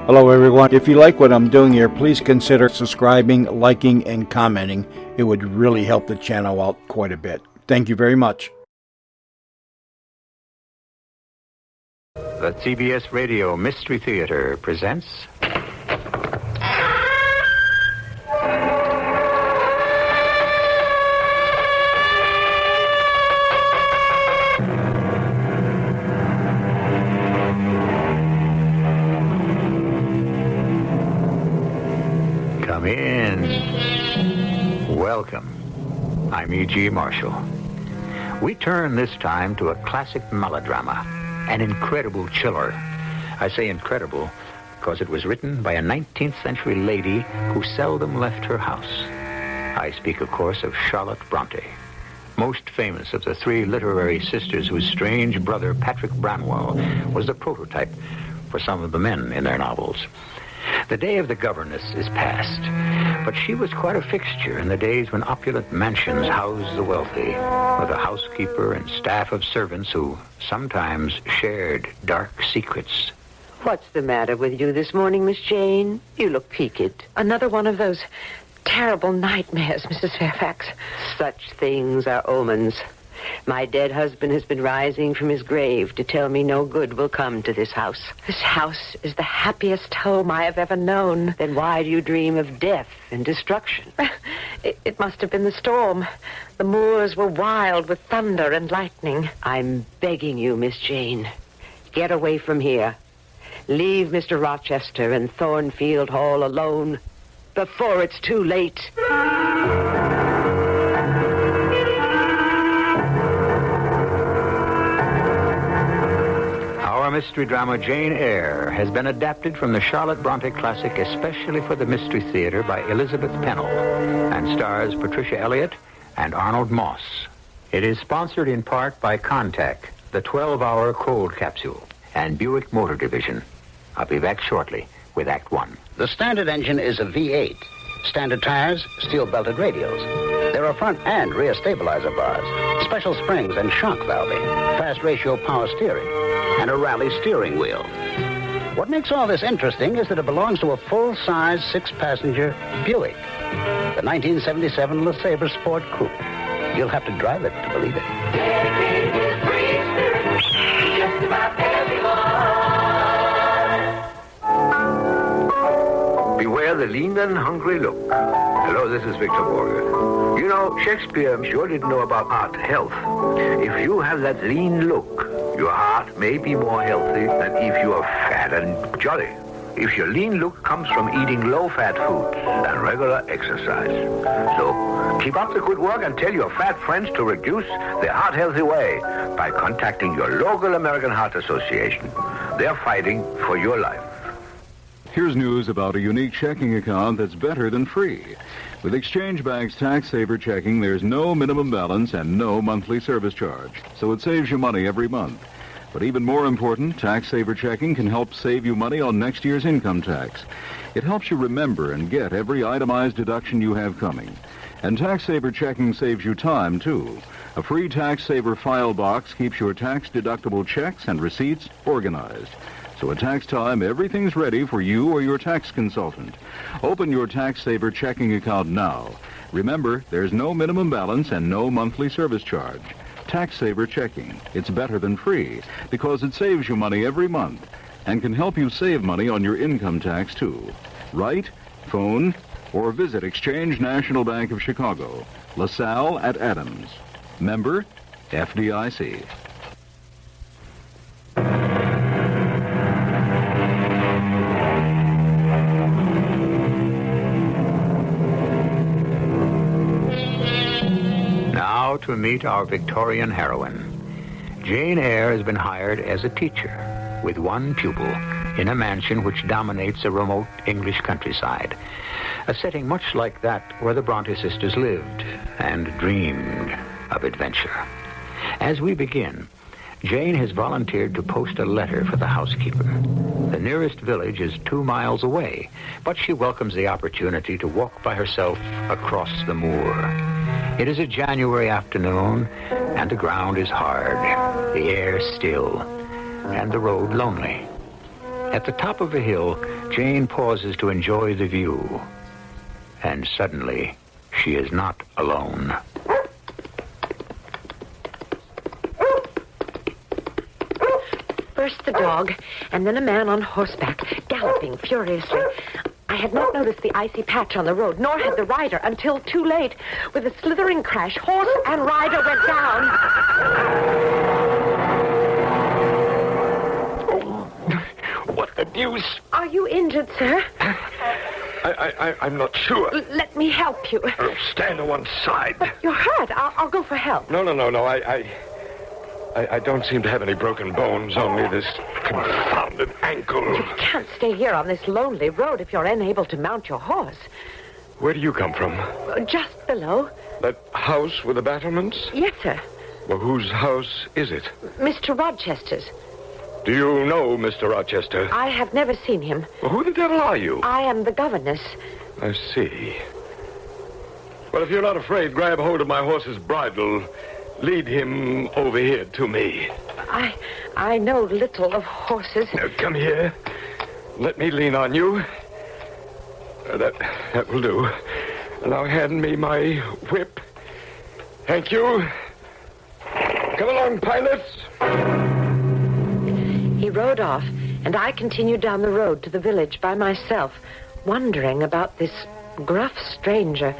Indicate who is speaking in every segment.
Speaker 1: Hello everyone. If you like what I'm doing here, please consider subscribing, liking, and commenting. It would really help the channel out quite a bit. Thank you very much.
Speaker 2: The CBS Radio Mystery Theater presents... Come in. Welcome. I'm E.G. Marshall. We turn this time to a classic melodrama, an incredible chiller. I say incredible because it was written by a 19th century lady who seldom left her house. I speak, of course, of Charlotte Bronte, most famous of the three literary sisters whose strange brother, Patrick Branwell, was the prototype for some of the men in their novels. The day of the governess is past, but she was quite a fixture in the days when opulent mansions housed the wealthy, with a housekeeper and staff of servants who sometimes shared dark secrets.
Speaker 3: What's the matter with you this morning, Miss Jane? You look peaked.
Speaker 4: Another one of those terrible nightmares, Mrs. Fairfax.
Speaker 3: Such things are omens. My dead husband has been rising from his grave to tell me no good will come to this house.
Speaker 4: This house is the happiest home I have ever known.
Speaker 3: Then why do you dream of death and destruction?
Speaker 4: It must have been the storm. The moors were wild with thunder and lightning.
Speaker 3: I'm begging you, Miss Jane. Get away from here. Leave Mr. Rochester and Thornfield Hall alone before it's too late.
Speaker 2: Our mystery drama, Jane Eyre, has been adapted from the Charlotte Bronte classic especially for the Mystery Theater by Elizabeth Pennell and stars Patricia Elliott and Arnold Moss. It is sponsored in part by Contact, the 12-hour cold capsule, and Buick Motor Division. I'll be back shortly with Act One.
Speaker 5: The standard engine is a V8. Standard tires, steel-belted radials. There are front and rear stabilizer bars, special springs and shock valving, fast ratio power steering, and a rally steering wheel. What makes all this interesting is that it belongs to a full-size, 6-passenger Buick, the 1977 LeSabre Sport Coupe. You'll have to drive it to believe it.
Speaker 6: Beware the lean and hungry look. Hello, this is Victor Borger. You know, Shakespeare sure didn't know about heart health. If you have that lean look, your heart may be more healthy than if you are fat and jolly. If your lean look comes from eating low-fat foods and regular exercise. So, keep up the good work and tell your fat friends to reduce the heart-healthy way by contacting your local American Heart Association. They're fighting for your life.
Speaker 7: Here's news about a unique checking account that's better than free. With Exchange Bank's Tax Saver Checking, there's no minimum balance and no monthly service charge, so it saves you money every month. But even more important, Tax Saver Checking can help save you money on next year's income tax. It helps you remember and get every itemized deduction you have coming. And Tax Saver Checking saves you time, too. A free Tax Saver file box keeps your tax-deductible checks and receipts organized. So at tax time, everything's ready for you or your tax consultant. Open your Tax Saver Checking account now. Remember, there's no minimum balance and no monthly service charge. Tax Saver Checking. It's better than free because it saves you money every month and can help you save money on your income tax, too. Write, phone, or visit Exchange National Bank of Chicago, LaSalle at Adams. Member, FDIC.
Speaker 2: Now to meet our Victorian heroine. Jane Eyre has been hired as a teacher with one pupil in a mansion which dominates a remote English countryside, a setting much like that where the Bronte sisters lived and dreamed of adventure. As we begin, Jane has volunteered to post a letter for the housekeeper. The nearest village is 2 miles away, but she welcomes the opportunity to walk by herself across the moor. It is a January afternoon, and the ground is hard, the air still, and the road lonely. At the top of a hill, Jane pauses to enjoy the view. And suddenly, she is not alone.
Speaker 4: First the dog, and then a man on horseback, galloping furiously. I had not noticed the icy patch on the road, nor had the rider, until too late. With a slithering crash, horse and rider went down.
Speaker 8: What the deuce?
Speaker 4: Are you injured, sir?
Speaker 8: I'm not sure.
Speaker 4: Let me help you.
Speaker 8: Stand to one side.
Speaker 4: You're hurt. I'll go for help.
Speaker 8: No. I don't seem to have any broken bones, only this confounded ankle.
Speaker 4: You can't stay here on this lonely road if you're unable to mount your horse.
Speaker 8: Where do you come from?
Speaker 4: Just below.
Speaker 8: That house with the battlements?
Speaker 4: Yes, sir.
Speaker 8: Well, whose house is it?
Speaker 4: Mr. Rochester's.
Speaker 8: Do you know Mr. Rochester?
Speaker 4: I have never seen him.
Speaker 8: Well, who the devil are you?
Speaker 4: I am the governess.
Speaker 8: I see. Well, if you're not afraid, grab hold of my horse's bridle. Lead him over here to me.
Speaker 4: I know little of horses.
Speaker 8: Now, come here. Let me lean on you. That will do. Now hand me my whip. Thank you. Come along, pilots.
Speaker 4: He rode off, and I continued down the road to the village by myself, wondering about this gruff stranger.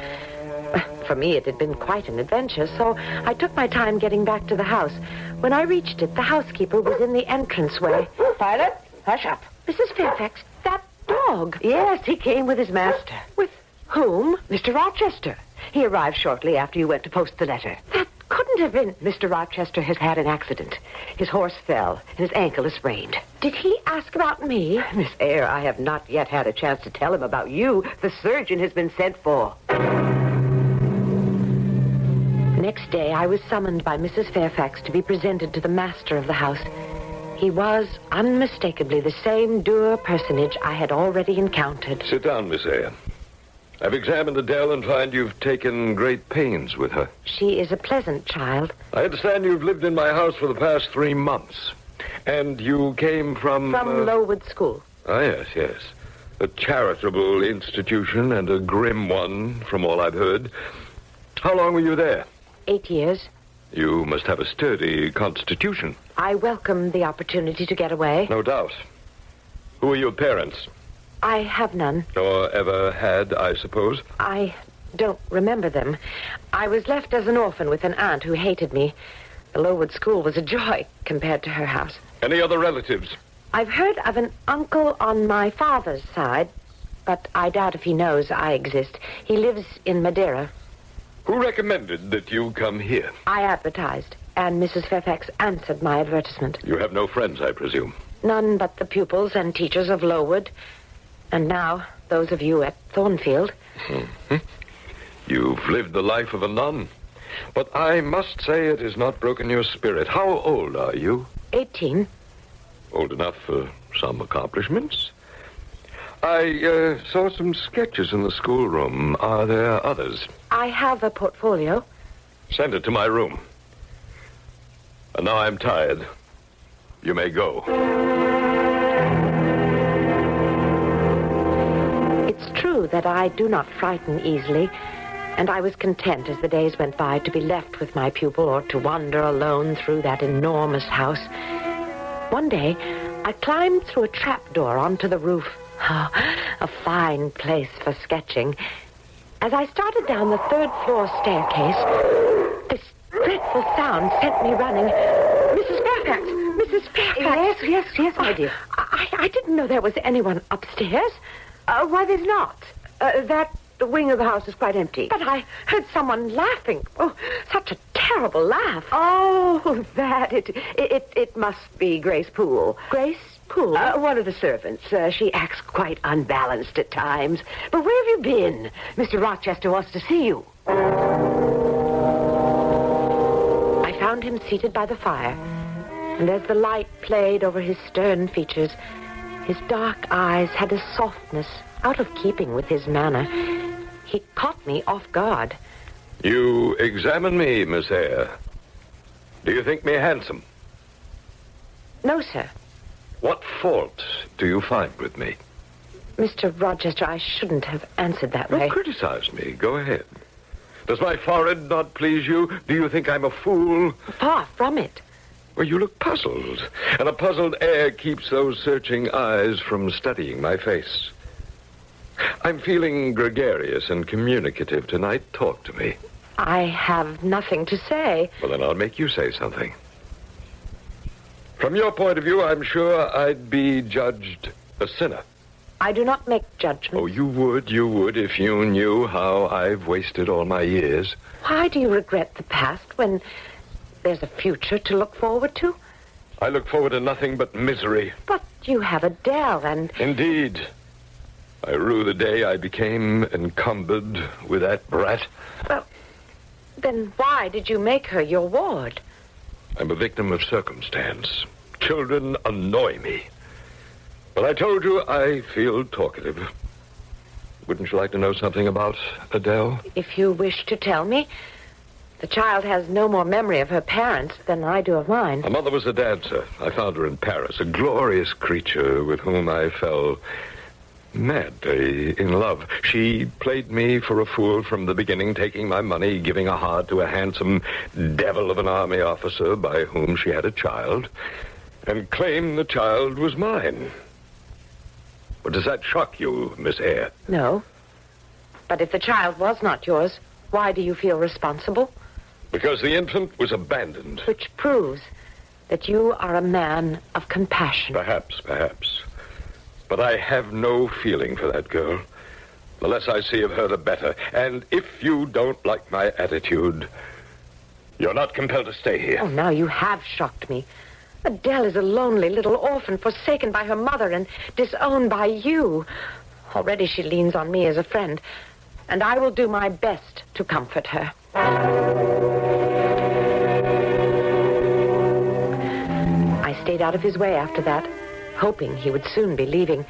Speaker 4: For me, it had been quite an adventure, so I took my time getting back to the house. When I reached it, the housekeeper was in the entranceway.
Speaker 3: Pilot, hush up.
Speaker 4: Mrs. Fairfax, that dog.
Speaker 3: Yes, he came with his master.
Speaker 4: With whom?
Speaker 3: Mr. Rochester. He arrived shortly after you went to post the letter.
Speaker 4: That couldn't have been...
Speaker 3: Mr. Rochester has had an accident. His horse fell, and his ankle is sprained.
Speaker 4: Did he ask about me?
Speaker 3: Miss Eyre, I have not yet had a chance to tell him about you. The surgeon has been sent for.
Speaker 4: Next day, I was summoned by Mrs. Fairfax to be presented to the master of the house. He was unmistakably the same dour personage I had already encountered.
Speaker 8: Sit down, Miss Eyre. I've examined Adele and find you've taken great pains with her.
Speaker 4: She is a pleasant child.
Speaker 8: I understand you've lived in my house for the past 3 months. And you came from...
Speaker 4: From Lowood School.
Speaker 8: Ah, yes. A charitable institution and a grim one, from all I've heard. How long were you there?
Speaker 4: 8 years.
Speaker 8: You must have a sturdy constitution.
Speaker 4: I welcomed the opportunity to get away.
Speaker 8: No doubt. Who are your parents?
Speaker 4: I have none.
Speaker 8: Or ever had, I suppose?
Speaker 4: I don't remember them. I was left as an orphan with an aunt who hated me. The Lowood School was a joy compared to her house.
Speaker 8: Any other relatives?
Speaker 4: I've heard of an uncle on my father's side, but I doubt if he knows I exist. He lives in Madeira.
Speaker 8: Who recommended that you come here?
Speaker 4: I advertised, and Mrs. Fairfax answered my advertisement.
Speaker 8: You have no friends, I presume?
Speaker 4: None but the pupils and teachers of Lowood. And now, those of you at Thornfield.
Speaker 8: Mm-hmm. You've lived the life of a nun. But I must say it has not broken your spirit. How old are you?
Speaker 4: 18.
Speaker 8: Old enough for some accomplishments. I saw some sketches in the schoolroom. Are there others?
Speaker 4: I have a portfolio.
Speaker 8: Send it to my room. And now I'm tired. You may go.
Speaker 4: It's true that I do not frighten easily, and I was content as the days went by to be left with my pupil or to wander alone through that enormous house. One day, I climbed through a trapdoor onto the roof. Oh, a fine place for sketching. As I started down the 3rd floor staircase, this dreadful sound sent me running. Mrs. Fairfax! Mrs. Fairfax!
Speaker 3: Yes, my dear.
Speaker 4: I didn't know there was anyone upstairs.
Speaker 3: Why, there's not. That wing of the house is quite empty.
Speaker 4: But I heard someone laughing. Oh, such a terrible laugh.
Speaker 3: Oh, that. It must be Grace Poole.
Speaker 4: Grace Poole?
Speaker 3: One of the servants. She acts quite unbalanced at times. But where have you been? Mr. Rochester wants to see you.
Speaker 4: I found him seated by the fire, and as the light played over his stern features, his dark eyes had a softness out of keeping with his manner. He caught me off guard.
Speaker 8: You examine me, Miss Eyre. Do you think me handsome?
Speaker 4: No, sir.
Speaker 8: What fault do you find with me?
Speaker 4: Mr. Rochester, I shouldn't have answered that way.
Speaker 8: Don't criticize me. Go ahead. Does my forehead not please you? Do you think I'm a fool?
Speaker 4: Far from it.
Speaker 8: Well, you look puzzled, and a puzzled air keeps those searching eyes from studying my face. I'm feeling gregarious and communicative tonight. Talk to me.
Speaker 4: I have nothing to say.
Speaker 8: Well, then I'll make you say something. From your point of view, I'm sure I'd be judged a sinner.
Speaker 4: I do not make judgments.
Speaker 8: Oh, you would if you knew how I've wasted all my years.
Speaker 4: Why do you regret the past when there's a future to look forward to?
Speaker 8: I look forward to nothing but misery.
Speaker 4: But you have Adele and...
Speaker 8: Indeed. I rue the day I became encumbered with that brat.
Speaker 4: Well, then why did you make her your ward?
Speaker 8: I'm a victim of circumstance. Children annoy me. But I told you I feel talkative. Wouldn't you like to know something about Adele?
Speaker 4: If you wish to tell me. The child has no more memory of her parents than I do of mine.
Speaker 8: Her mother was a dancer. I found her in Paris, a glorious creature with whom I fell madly in love. She played me for a fool from the beginning, taking my money, giving a heart to a handsome devil of an army officer by whom she had a child, and claimed the child was mine. But does that shock you, Miss Eyre?
Speaker 4: No. But if the child was not yours, why do you feel responsible?
Speaker 8: Because the infant was abandoned.
Speaker 4: Which proves that you are a man of compassion.
Speaker 8: Perhaps. But I have no feeling for that girl. The less I see of her, the better. And if you don't like my attitude, you're not compelled to stay here.
Speaker 4: Oh, now you have shocked me. Adele is a lonely little orphan, forsaken by her mother and disowned by you. Already she leans on me as a friend, and I will do my best to comfort her. I stayed out of his way after that, hoping he would soon be leaving.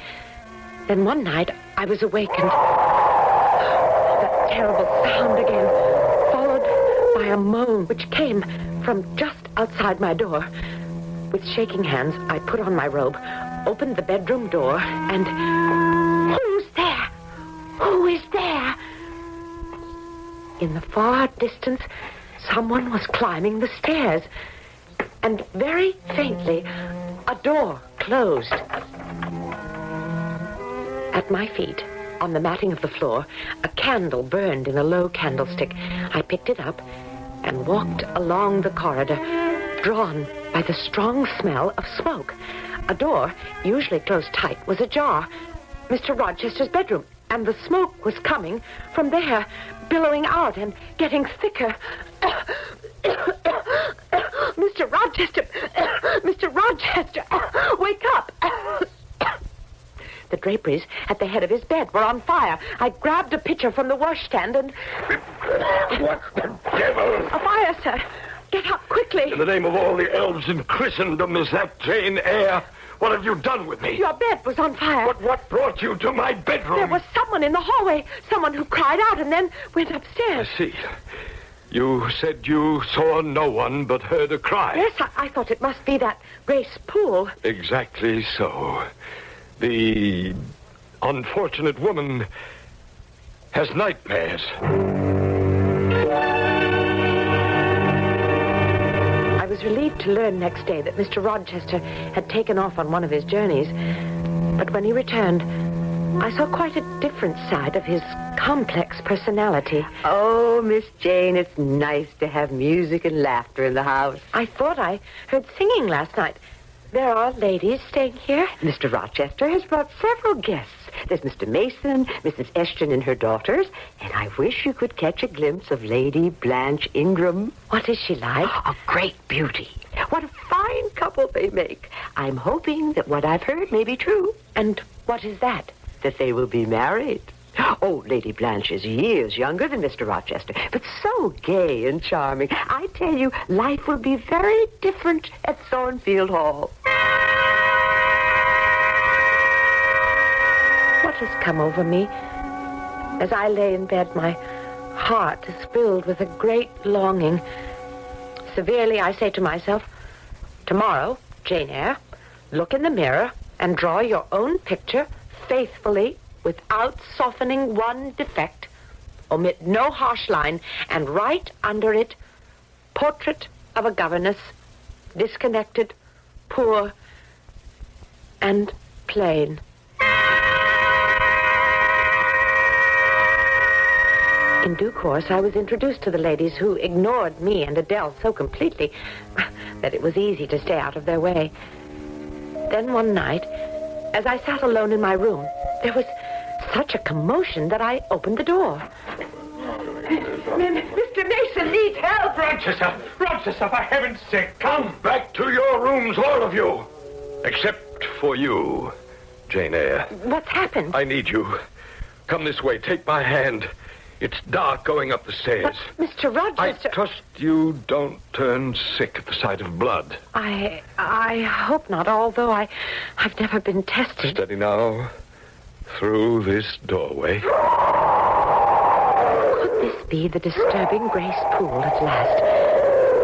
Speaker 4: Then one night, I was awakened. That terrible sound again, followed by a moan which came from just outside my door. With shaking hands, I put on my robe, opened the bedroom door, and... Who's there? Who is there? In the far distance, someone was climbing the stairs. And very faintly, a door closed. At my feet, on the matting of the floor, a candle burned in a low candlestick. I picked it up and walked along the corridor, drawn by the strong smell of smoke. A door, usually closed tight, was ajar. Mr. Rochester's bedroom, and the smoke was coming from there, billowing out and getting thicker. Mr. Rochester! Mr. Rochester! Wake up! The draperies at the head of his bed were on fire. I grabbed a pitcher from the washstand and...
Speaker 8: What the devil?
Speaker 4: A fire, sir. Get up quickly.
Speaker 8: In the name of all the elves in Christendom, is that Jane Eyre? What have you done with me?
Speaker 4: Your bed was on fire.
Speaker 8: But what brought you to my bedroom?
Speaker 4: There was someone in the hallway. Someone who cried out and then went upstairs.
Speaker 8: I see. You said you saw no one but heard a cry.
Speaker 4: Yes, I thought it must be that Grace Poole.
Speaker 8: Exactly so. The unfortunate woman has nightmares.
Speaker 4: I was relieved to learn next day that Mr. Rochester had taken off on one of his journeys. But when he returned, I saw quite a different side of his complex personality.
Speaker 3: Oh, Miss Jane, it's nice to have music and laughter in the house.
Speaker 4: I thought I heard singing last night. There are ladies staying here?
Speaker 3: Mr. Rochester has brought several guests. There's Mr. Mason, Mrs. Eshton and her daughters, and I wish you could catch a glimpse of Lady Blanche Ingram.
Speaker 4: What is she like?
Speaker 3: A great beauty. What a fine couple they make. I'm hoping that what I've heard may be true.
Speaker 4: And what is that?
Speaker 3: That they will be married. Oh, Lady Blanche is years younger than Mr. Rochester, but so gay and charming. I tell you, life will be very different at Thornfield Hall.
Speaker 4: What has come over me? As I lay in bed, my heart is filled with a great longing. Severely, I say to myself, tomorrow, Jane Eyre, look in the mirror and draw your own picture faithfully without softening one defect. Omit no harsh line and write under it, portrait of a governess, disconnected, poor, and plain. In due course, I was introduced to the ladies who ignored me and Adele so completely that it was easy to stay out of their way. Then one night, as I sat alone in my room, there was such a commotion that I opened the door. Mr. Mason needs help!
Speaker 9: Rochester, for heaven's sake, come!
Speaker 8: Back to your rooms, all of you. Except for you, Jane Eyre.
Speaker 4: What's happened?
Speaker 8: I need you. Come this way. Take my hand. It's dark going up the stairs.
Speaker 4: But, Mr. Rochester...
Speaker 8: I trust you don't turn sick at the sight of blood.
Speaker 4: I hope not, although I've never been tested.
Speaker 8: Steady now. Through this doorway.
Speaker 4: Could this be the disturbing Grace Poole at last?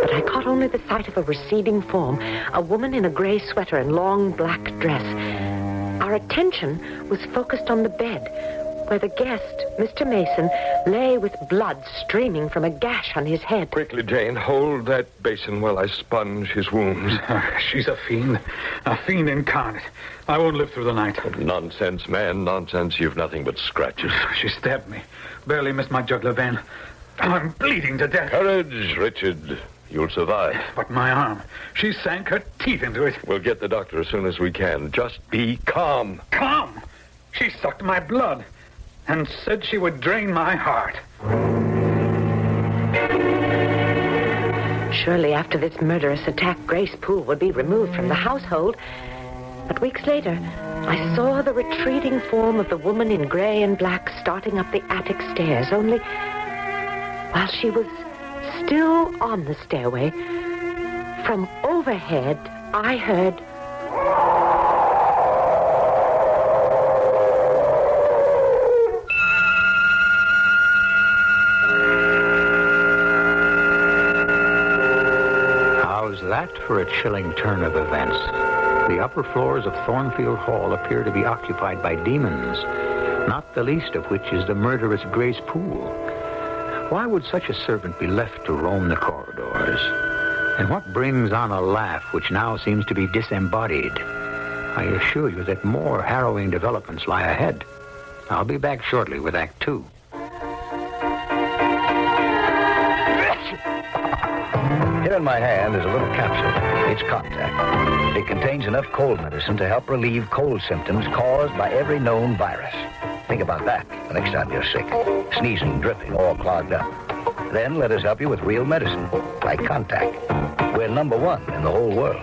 Speaker 4: But I caught only the sight of a receding form, a woman in a gray sweater and long black dress. Our attention was focused on the bed, where the guest, Mr. Mason, lay with blood streaming from a gash on his head.
Speaker 8: Quickly, Jane, hold that basin while I sponge his wounds.
Speaker 9: She's a fiend incarnate. I won't live through the night.
Speaker 8: Nonsense, man, nonsense. You've nothing but scratches.
Speaker 9: She stabbed me. Barely missed my jugular vein. I'm bleeding to death.
Speaker 8: Courage, Richard. You'll survive.
Speaker 9: But my arm, she sank her teeth into it.
Speaker 8: We'll get the doctor as soon as we can. Just be calm.
Speaker 9: Calm? She sucked my blood and said she would drain my heart.
Speaker 4: Surely after this murderous attack, Grace Poole would be removed from the household. But weeks later, I saw the retreating form of the woman in gray and black starting up the attic stairs, only while she was still on the stairway, from overhead, I heard...
Speaker 2: That for a chilling turn of events. The upper floors of Thornfield Hall appear to be occupied by demons, not the least of which is the murderous Grace Poole. Why would such a servant be left to roam the corridors? And what brings on a laugh which now seems to be disembodied? I assure you that more harrowing developments lie ahead. I'll be back shortly with Act 2.
Speaker 5: Here in my hand is a little capsule. It's Contact. It contains enough cold medicine to help relieve cold symptoms caused by every known virus. Think about that the next time you're sick. Sneezing, dripping, all clogged up. Then let us help you with real medicine, like Contact. We're #1 in the whole world.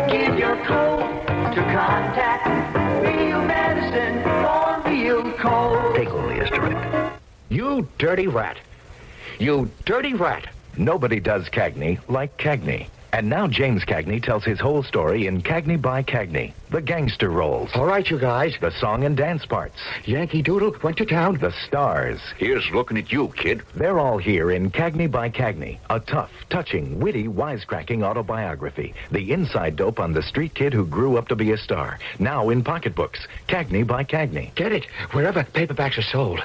Speaker 10: Give your cold to Contact. Real medicine for real cold.
Speaker 5: Take only as directed.
Speaker 2: You dirty rat. You dirty rat.
Speaker 11: Nobody does Cagney like Cagney. And now James Cagney tells his whole story in Cagney by Cagney. The gangster roles.
Speaker 2: All right, you guys.
Speaker 11: The song and dance parts.
Speaker 2: Yankee Doodle went to town.
Speaker 11: The stars.
Speaker 8: Here's looking at you, kid.
Speaker 11: They're all here in Cagney by Cagney. A tough, touching, witty, wisecracking autobiography. The inside dope on the street kid who grew up to be a star. Now in pocketbooks. Cagney by Cagney.
Speaker 2: Get it wherever paperbacks are sold.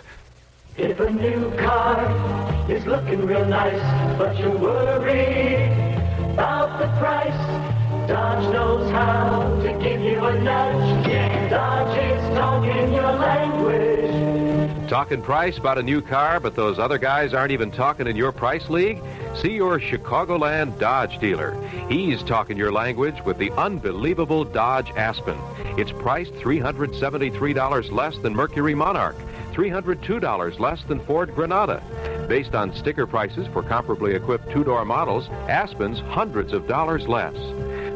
Speaker 10: If a new car is looking real nice, but you're worried about the price, Dodge knows how to give you a nudge. Yeah, Dodge is talking your language.
Speaker 12: Talking price about a new car, but those other guys aren't even talking in your price league? See your Chicagoland Dodge dealer. He's talking your language with the unbelievable Dodge Aspen. It's priced $373 less than Mercury Monarch. $302 less than Ford Granada. Based on sticker prices for comparably equipped two-door models, Aspen's hundreds of dollars less.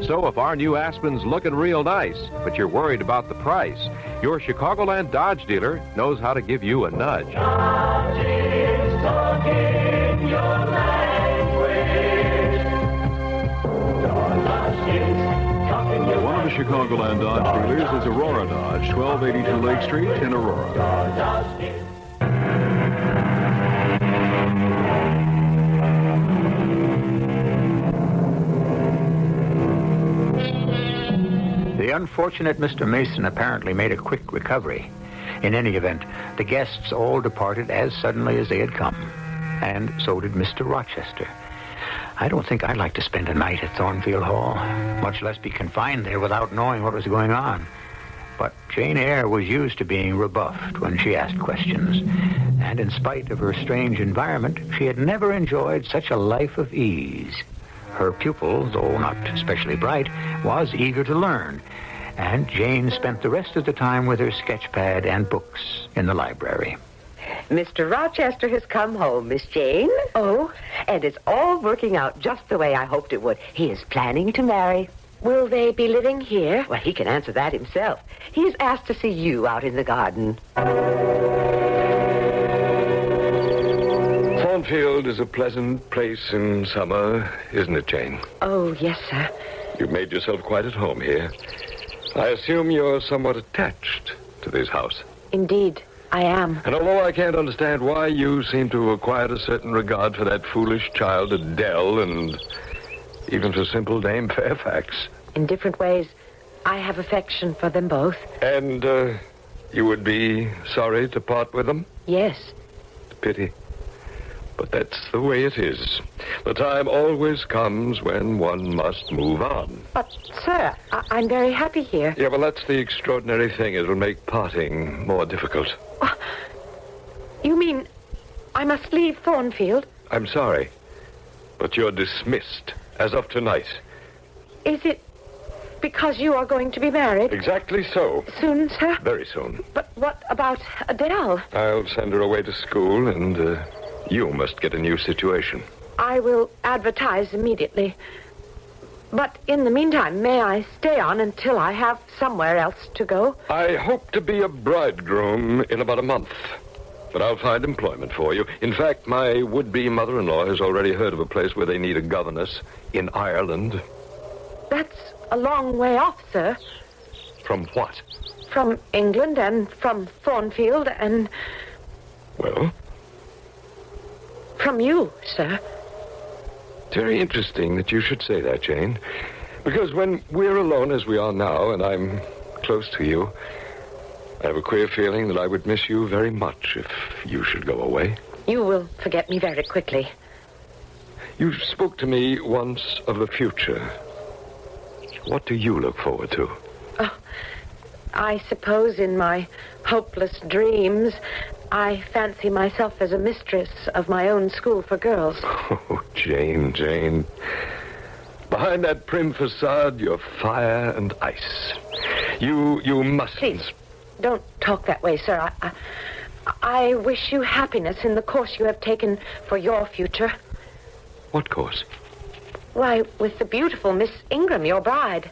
Speaker 12: So if our new Aspen's looking real nice, but you're worried about the price, your Chicagoland Dodge dealer knows how to give you a nudge.
Speaker 10: Dodge is talking your language. Dodge is talking your
Speaker 7: One of the Chicagoland Dodge dealers is Aurora Dodge, 1282 Lake Street in Aurora.
Speaker 2: The The unfortunate Mr. Mason apparently made a quick recovery. In any event, the guests all departed as suddenly as they had come. And so did Mr. Rochester. I don't think I'd like to spend a night at Thornfield Hall, much less be confined there without knowing what was going on. But Jane Eyre was used to being rebuffed when she asked questions. And in spite of her strange environment, she had never enjoyed such a life of ease. Her pupil, though not especially bright, was eager to learn. And Jane spent the rest of the time with her sketchpad and books in the library.
Speaker 3: Mr. Rochester has come home, Miss Jane. Oh, and it's all working out just the way I hoped it would. He is planning to marry. Will they be living here? Well, he can answer that himself. He's asked to see you out in the garden.
Speaker 8: Thornfield is a pleasant place in summer, isn't it, Jane?
Speaker 4: Oh, yes, sir.
Speaker 8: You've made yourself quite at home here. I assume you're somewhat attached to this house.
Speaker 4: Indeed, I am.
Speaker 8: And although I can't understand why you seem to have acquired a certain regard for that foolish child Adele and even for simple Dame Fairfax.
Speaker 4: In different ways, I have affection for them both.
Speaker 8: And you would be sorry to part with them?
Speaker 4: Yes.
Speaker 8: Pity. But that's the way it is. The time always comes when one must move on.
Speaker 4: But, sir, I'm very happy here.
Speaker 8: Yeah, well, that's the extraordinary thing. It'll make parting more difficult.
Speaker 4: You mean I must leave Thornfield?
Speaker 8: I'm sorry, but you're dismissed as of tonight.
Speaker 4: Is it because you are going to be married?
Speaker 8: Exactly so.
Speaker 4: Soon, sir?
Speaker 8: Very soon.
Speaker 4: But what about Adele?
Speaker 8: I'll send her away to school, and you must get a new situation.
Speaker 4: I will advertise immediately. But in the meantime, may I stay on until I have somewhere else to go?
Speaker 8: I hope to be a bridegroom in about a month. But I'll find employment for you. In fact, my would-be mother-in-law has already heard of a place where they need a governess in Ireland.
Speaker 4: That's a long way off, sir.
Speaker 8: From what?
Speaker 4: From England and from Thornfield and...
Speaker 8: Well?
Speaker 4: From you, sir.
Speaker 8: It's very interesting that you should say that, Jane. Because when we're alone as we are now, and I'm close to you, I have a queer feeling that I would miss you very much if you should go away.
Speaker 4: You will forget me very quickly.
Speaker 8: You spoke to me once of the future. What do you look forward to?
Speaker 4: Oh, I suppose in my hopeless dreams, I fancy myself as a mistress of my own school for girls.
Speaker 8: Oh, Jane, Jane. Behind that prim facade, you're fire and ice. You mustn't...
Speaker 4: Please, don't talk that way, sir. I wish you happiness in the course you have taken for your future.
Speaker 8: What course?
Speaker 4: Why, with the beautiful Miss Ingram, your bride.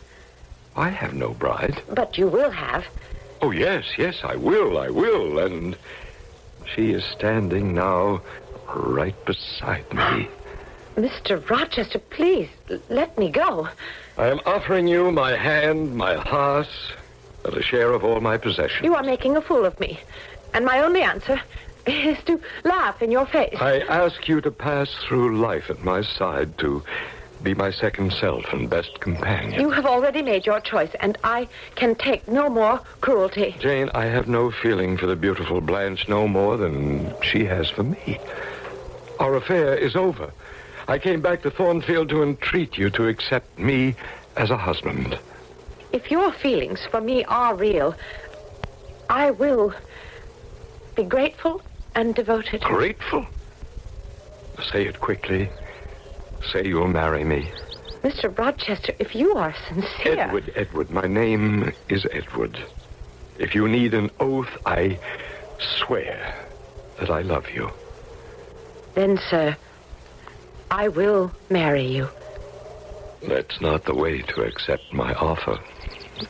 Speaker 8: I have no bride.
Speaker 4: But you will have.
Speaker 8: Oh, yes, I will. And she is standing now right beside me.
Speaker 4: Mr. Rochester, please, let me go.
Speaker 8: I am offering you my hand, my heart, and a share of all my possessions.
Speaker 4: You are making a fool of me. And my only answer is to laugh in your face.
Speaker 8: I ask you to pass through life at my side, to be my second self and best companion.
Speaker 4: You have already made your choice, and I can take no more cruelty.
Speaker 8: Jane, I have no feeling for the beautiful Blanche no more than she has for me. Our affair is over. I came back to Thornfield to entreat you to accept me as a husband.
Speaker 4: If your feelings for me are real, I will be grateful and devoted.
Speaker 8: Grateful? Say it quickly. Say you'll marry me.
Speaker 4: Mr. Rochester, if you are sincere...
Speaker 8: Edward, my name is Edward. If you need an oath, I swear that I love you.
Speaker 4: Then, sir, I will marry you.
Speaker 8: That's not the way to accept my offer.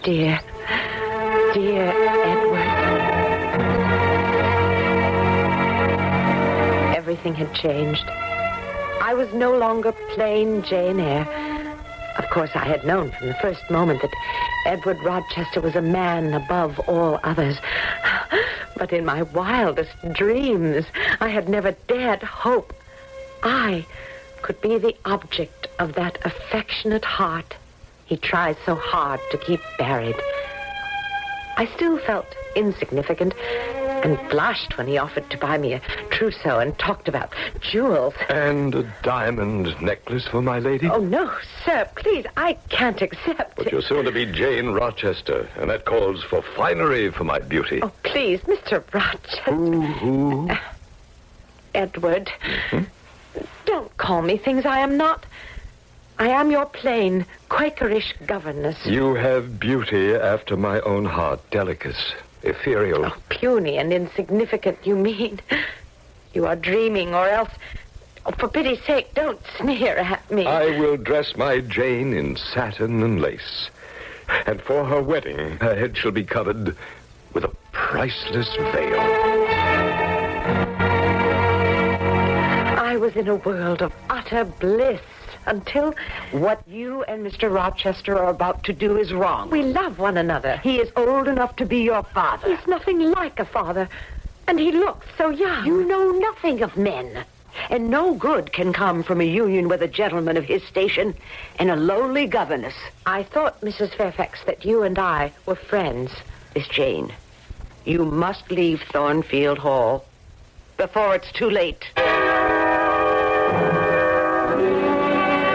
Speaker 4: Dear Edward. Everything had changed. I was no longer plain Jane Eyre. Of course, I had known from the first moment that Edward Rochester was a man above all others. But in my wildest dreams, I had never dared hope I could be the object of that affectionate heart he tries so hard to keep buried. I still felt insignificant and blushed when he offered to buy me a trousseau and talked about jewels.
Speaker 8: And a diamond necklace for my lady?
Speaker 4: Oh, no, sir, please, I can't accept
Speaker 8: But
Speaker 4: it.
Speaker 8: you're soon to be Jane Rochester, and that calls for finery for my beauty.
Speaker 4: Oh, please, Mr. Rochester.
Speaker 8: Who?
Speaker 4: Edward, don't call me things I am not. I am your plain, Quakerish governess.
Speaker 8: You have beauty after my own heart, delicate, ethereal.
Speaker 4: Oh, puny and insignificant, you mean. You are dreaming, or else... Oh, for pity's sake, don't sneer at me.
Speaker 8: I will dress my Jane in satin and lace. And for her wedding, her head shall be covered with a priceless veil.
Speaker 4: I was in a world of utter bliss until what you and Mr. Rochester are about to do is wrong. We love one another.
Speaker 3: He is old enough to be your father.
Speaker 4: He's nothing like a father, and he looks so young.
Speaker 3: You know nothing of men. And no good can come from a union with a gentleman of his station and a lowly governess.
Speaker 4: I thought, Mrs. Fairfax, that you and I were friends.
Speaker 3: Miss Jane, you must leave Thornfield Hall before it's too late.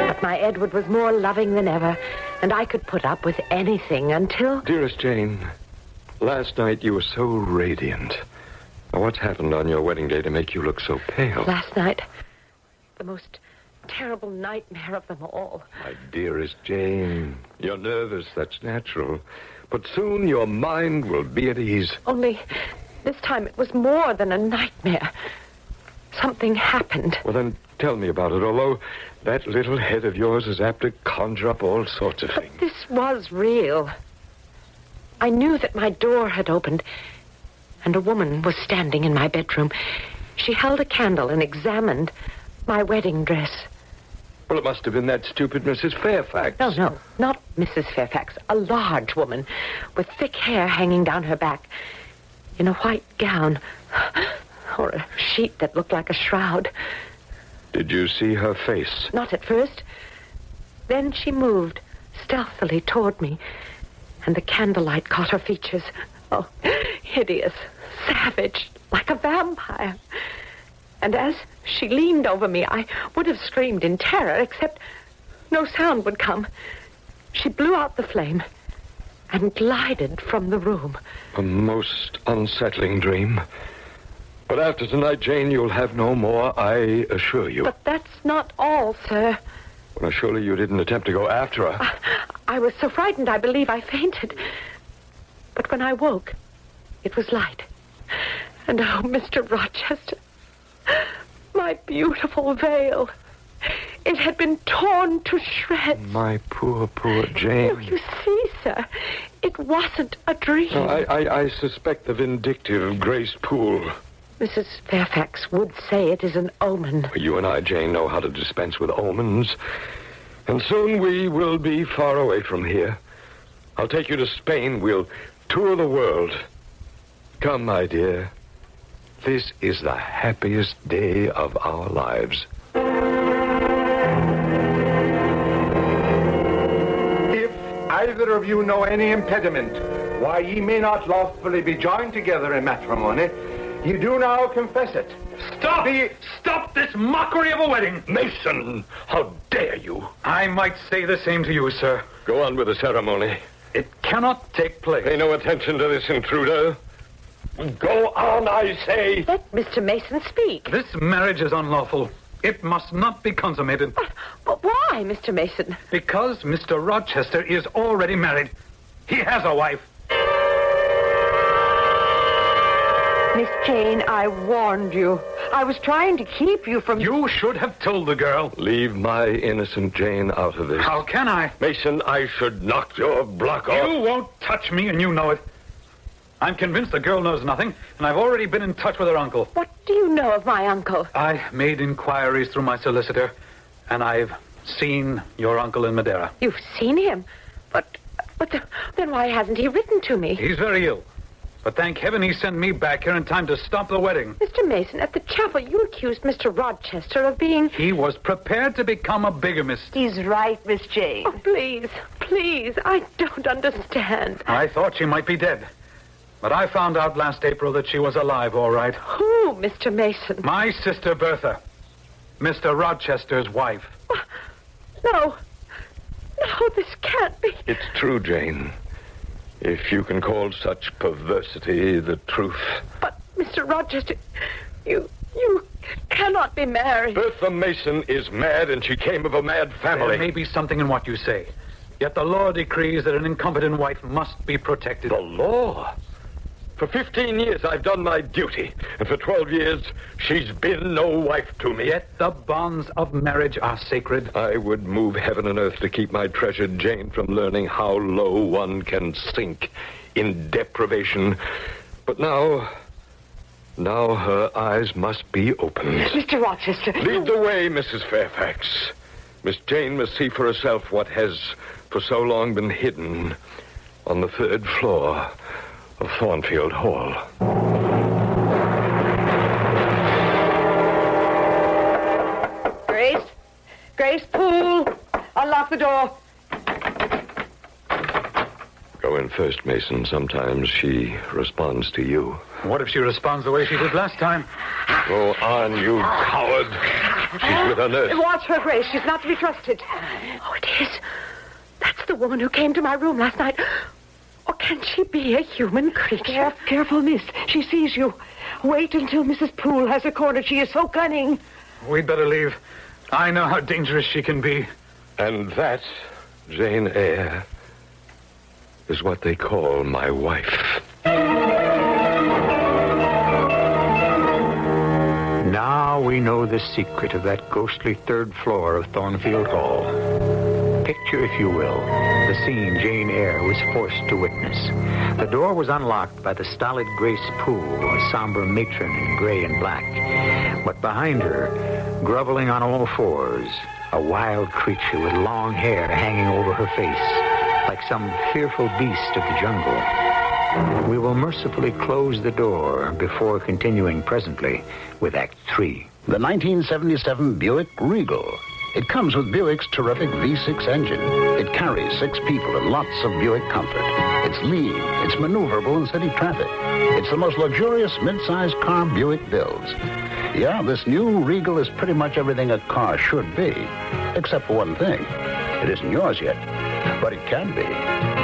Speaker 4: But my Edward was more loving than ever, and I could put up with anything until...
Speaker 8: Dearest Jane, last night you were so radiant. Now, what's happened on your wedding day to make you look so pale?
Speaker 4: Last night, the most terrible nightmare of them all.
Speaker 8: My dearest Jane, you're nervous, that's natural. But soon your mind will be at ease.
Speaker 4: Only this time it was more than a nightmare. Something happened.
Speaker 8: Well, then tell me about it, although that little head of yours is apt to conjure up all sorts of things.
Speaker 4: But this was real. I knew that my door had opened, and a woman was standing in my bedroom. She held a candle and examined my wedding dress.
Speaker 8: Well, it must have been that stupid Mrs. Fairfax.
Speaker 4: No, not Mrs. Fairfax. A large woman with thick hair hanging down her back, in a white gown, or a sheet that looked like a shroud.
Speaker 8: Did you see her face?
Speaker 4: Not at first. Then she moved stealthily toward me, and the candlelight caught her features. Oh, hideous, savage, like a vampire. And as she leaned over me, I would have screamed in terror, except no sound would come. She blew out the flame and glided from the room.
Speaker 8: A most unsettling dream. But after tonight, Jane, you'll have no more, I assure you.
Speaker 4: But that's not all, sir.
Speaker 8: Well, surely you didn't attempt to go after her.
Speaker 4: I was so frightened, I believe I fainted. But when I woke, it was light. And oh, Mr. Rochester, my beautiful veil. It had been torn to shreds.
Speaker 8: My poor Jane.
Speaker 4: Oh, you see, sir, it wasn't a dream.
Speaker 8: No, I suspect the vindictive Grace Poole.
Speaker 4: Mrs. Fairfax would say it is an omen.
Speaker 8: You and I, Jane, know how to dispense with omens. And soon we will be far away from here. I'll take you to Spain. We'll tour the world. Come, my dear. This is the happiest day of our lives.
Speaker 13: If either of you know any impediment why ye may not lawfully be joined together in matrimony, ye do now confess it.
Speaker 9: Stop this mockery of a wedding!
Speaker 8: Mason, how dare you?
Speaker 9: I might say the same to you, sir.
Speaker 8: Go on with the ceremony.
Speaker 9: It cannot take place.
Speaker 8: Pay no attention to this intruder. Go on, I say.
Speaker 4: Let Mr. Mason speak.
Speaker 9: This marriage is unlawful. It must not be consummated.
Speaker 4: But why, Mr. Mason?
Speaker 9: Because Mr. Rochester is already married. He has a wife.
Speaker 3: Miss Jane, I warned you. I was trying to keep you from...
Speaker 9: You should have told the girl.
Speaker 8: Leave my innocent Jane out of this.
Speaker 9: How can I?
Speaker 8: Mason, I should knock your block off.
Speaker 9: You won't touch me, and you know it. I'm convinced the girl knows nothing, and I've already been in touch with her uncle.
Speaker 4: What do you know of my uncle?
Speaker 9: I made inquiries through my solicitor, and I've seen your uncle in Madeira.
Speaker 4: You've seen him? But then why hasn't he written to me?
Speaker 9: He's very ill. But thank heaven he sent me back here in time to stop the wedding.
Speaker 4: Mr. Mason, at the chapel, you accused Mr. Rochester of being...
Speaker 9: He was prepared to become a bigamist.
Speaker 3: He's right, Miss Jane.
Speaker 4: Oh, please, please, I don't understand.
Speaker 9: I thought she might be dead. But I found out last April that she was alive, all right.
Speaker 4: Who, Mr. Mason?
Speaker 9: My sister Bertha. Mr. Rochester's wife.
Speaker 4: No. No, this can't be.
Speaker 8: It's true, Jane. If you can call such perversity the truth.
Speaker 4: But, Mr. Rochester, you cannot be married.
Speaker 8: Bertha Mason is mad, and she came of a mad family.
Speaker 9: There may be something in what you say. Yet the law decrees that an incompetent wife must be protected.
Speaker 8: The law? For 15 years, I've done my duty. And for 12 years, she's been no wife to me.
Speaker 9: Yet the bonds of marriage are sacred.
Speaker 8: I would move heaven and earth to keep my treasured Jane from learning how low one can sink in deprivation. But now her eyes must be opened.
Speaker 3: Mr. Rochester.
Speaker 8: Lead the way, Mrs. Fairfax. Miss Jane must see for herself what has for so long been hidden on the 3rd floor of Thornfield Hall.
Speaker 3: Grace Poole, unlock the door.
Speaker 8: Go in first, Mason. Sometimes she responds to you.
Speaker 9: What if she responds the way she did last time?
Speaker 8: Go on, you coward. She's with her nurse.
Speaker 3: Watch her, Grace. She's not to be trusted.
Speaker 4: Oh, it is. That's the woman who came to my room last night. Or can she be a human creature?
Speaker 3: Careful, miss. She sees you. Wait until Mrs. Poole has her cornered. She is so cunning.
Speaker 9: We'd better leave. I know how dangerous she can be.
Speaker 8: And that, Jane Eyre, is what they call my wife.
Speaker 2: Now we know the secret of that ghostly 3rd floor of Thornfield Hall. Picture, if you will, the scene Jane Eyre was forced to witness. The door was unlocked by the stolid Grace Poole, a somber matron in gray and black. But behind her, groveling on all fours, a wild creature with long hair hanging over her face, like some fearful beast of the jungle. We will mercifully close the door before continuing presently with Act 3.
Speaker 5: The 1977 Buick Regal. It comes with Buick's terrific V6 engine. It carries 6 people and lots of Buick comfort. It's lean, it's maneuverable in city traffic. It's the most luxurious mid-sized car Buick builds. Yeah, this new Regal is pretty much everything a car should be, except for one thing. It isn't yours yet, but it can be.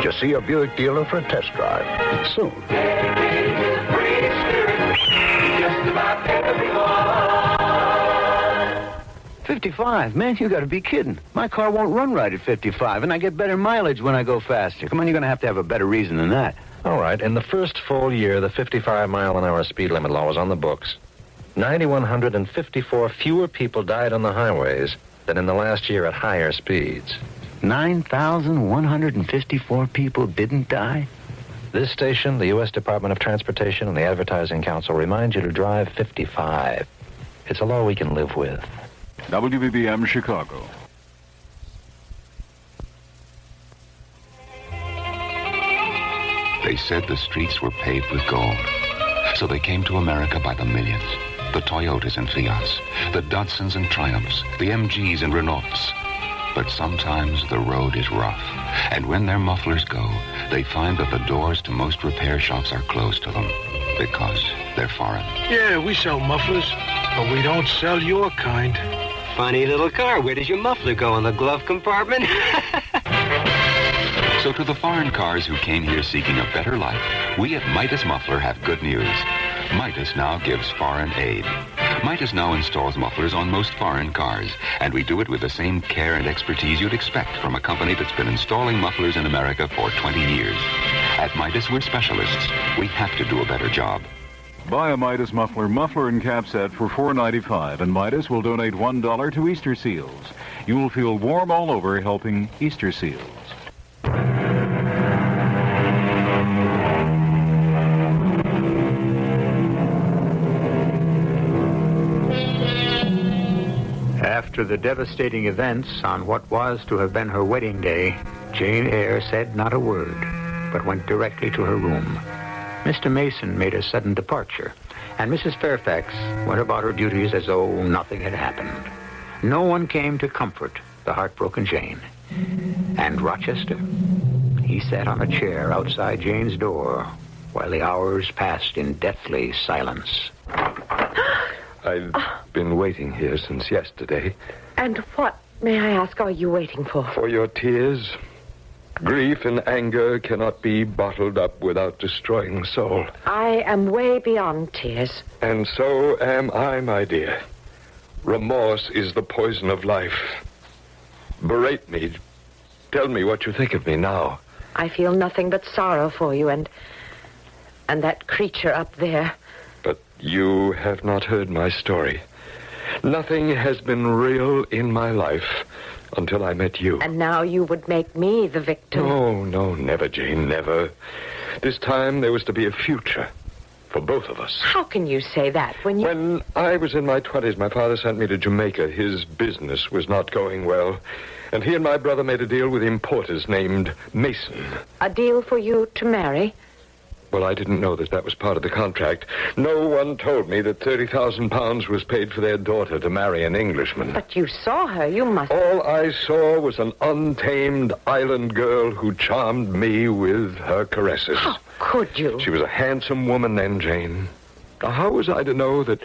Speaker 5: Just see your Buick dealer for a test drive soon.
Speaker 10: Just about everyone.
Speaker 14: 55? Man, you gotta be kidding. My car won't run right at 55, and I get better mileage when I go faster. Come on, you're gonna have a better reason than that.
Speaker 11: All right, in the first full year, the 55-mile-an-hour speed limit law was on the books. 9,154 fewer people died on the highways than in the last year at higher speeds.
Speaker 14: 9,154 people didn't die?
Speaker 11: This station, the U.S. Department of Transportation, and the Advertising Council remind you to drive 55. It's a law we can live with.
Speaker 7: WBBM Chicago.
Speaker 15: They said the streets were paved with gold. So they came to America by the millions. The Toyotas and Fiats, the Datsuns and Triumphs, the MGs and Renaults. But sometimes the road is rough. And when their mufflers go, they find that the doors to most repair shops are closed to them because they're foreign.
Speaker 16: Yeah, we sell mufflers, but we don't sell your kind.
Speaker 17: Funny little car. Where does your muffler go, in the glove compartment?
Speaker 15: So to the foreign cars who came here seeking a better life, we at Midas Muffler have good news. Midas now gives foreign aid. Midas now installs mufflers on most foreign cars, and we do it with the same care and expertise you'd expect from a company that's been installing mufflers in America for 20 years. At Midas, we're specialists. We have to do a better job.
Speaker 7: Buy a Midas muffler and cap set for $4.95, and Midas will donate $1 to Easter Seals. You will feel warm all over helping Easter Seals.
Speaker 2: After the devastating events on what was to have been her wedding day, Jane Eyre said not a word, but went directly to her room. Mr. Mason made a sudden departure, and Mrs. Fairfax went about her duties as though nothing had happened. No one came to comfort the heartbroken Jane. And Rochester, he sat on a chair outside Jane's door while the hours passed in deathly silence.
Speaker 8: I've been waiting here since yesterday.
Speaker 4: And what, may I ask, are you waiting for?
Speaker 8: For your tears. Grief and anger cannot be bottled up without destroying the soul.
Speaker 4: I am way beyond tears.
Speaker 8: And so am I, my dear. Remorse is the poison of life. Berate me. Tell me what you think of me now.
Speaker 4: I feel nothing but sorrow for you and that creature up there.
Speaker 8: But you have not heard my story. Nothing has been real in my life until I met you.
Speaker 4: And now you would make me the victim.
Speaker 8: No, never, Jane, never. This time there was to be a future for both of us.
Speaker 4: How can you say that when you...
Speaker 8: When I was in my 20s, my father sent me to Jamaica. His business was not going well, and he and my brother made a deal with importers named Mason.
Speaker 4: A deal for you to marry?
Speaker 8: Well, I didn't know that was part of the contract. No one told me that £30,000 was paid for their daughter to marry an Englishman.
Speaker 4: But you saw her. You must...
Speaker 8: All I saw was an untamed island girl who charmed me with her caresses.
Speaker 4: How could you?
Speaker 8: She was a handsome woman then, Jane. Now, how was I to know that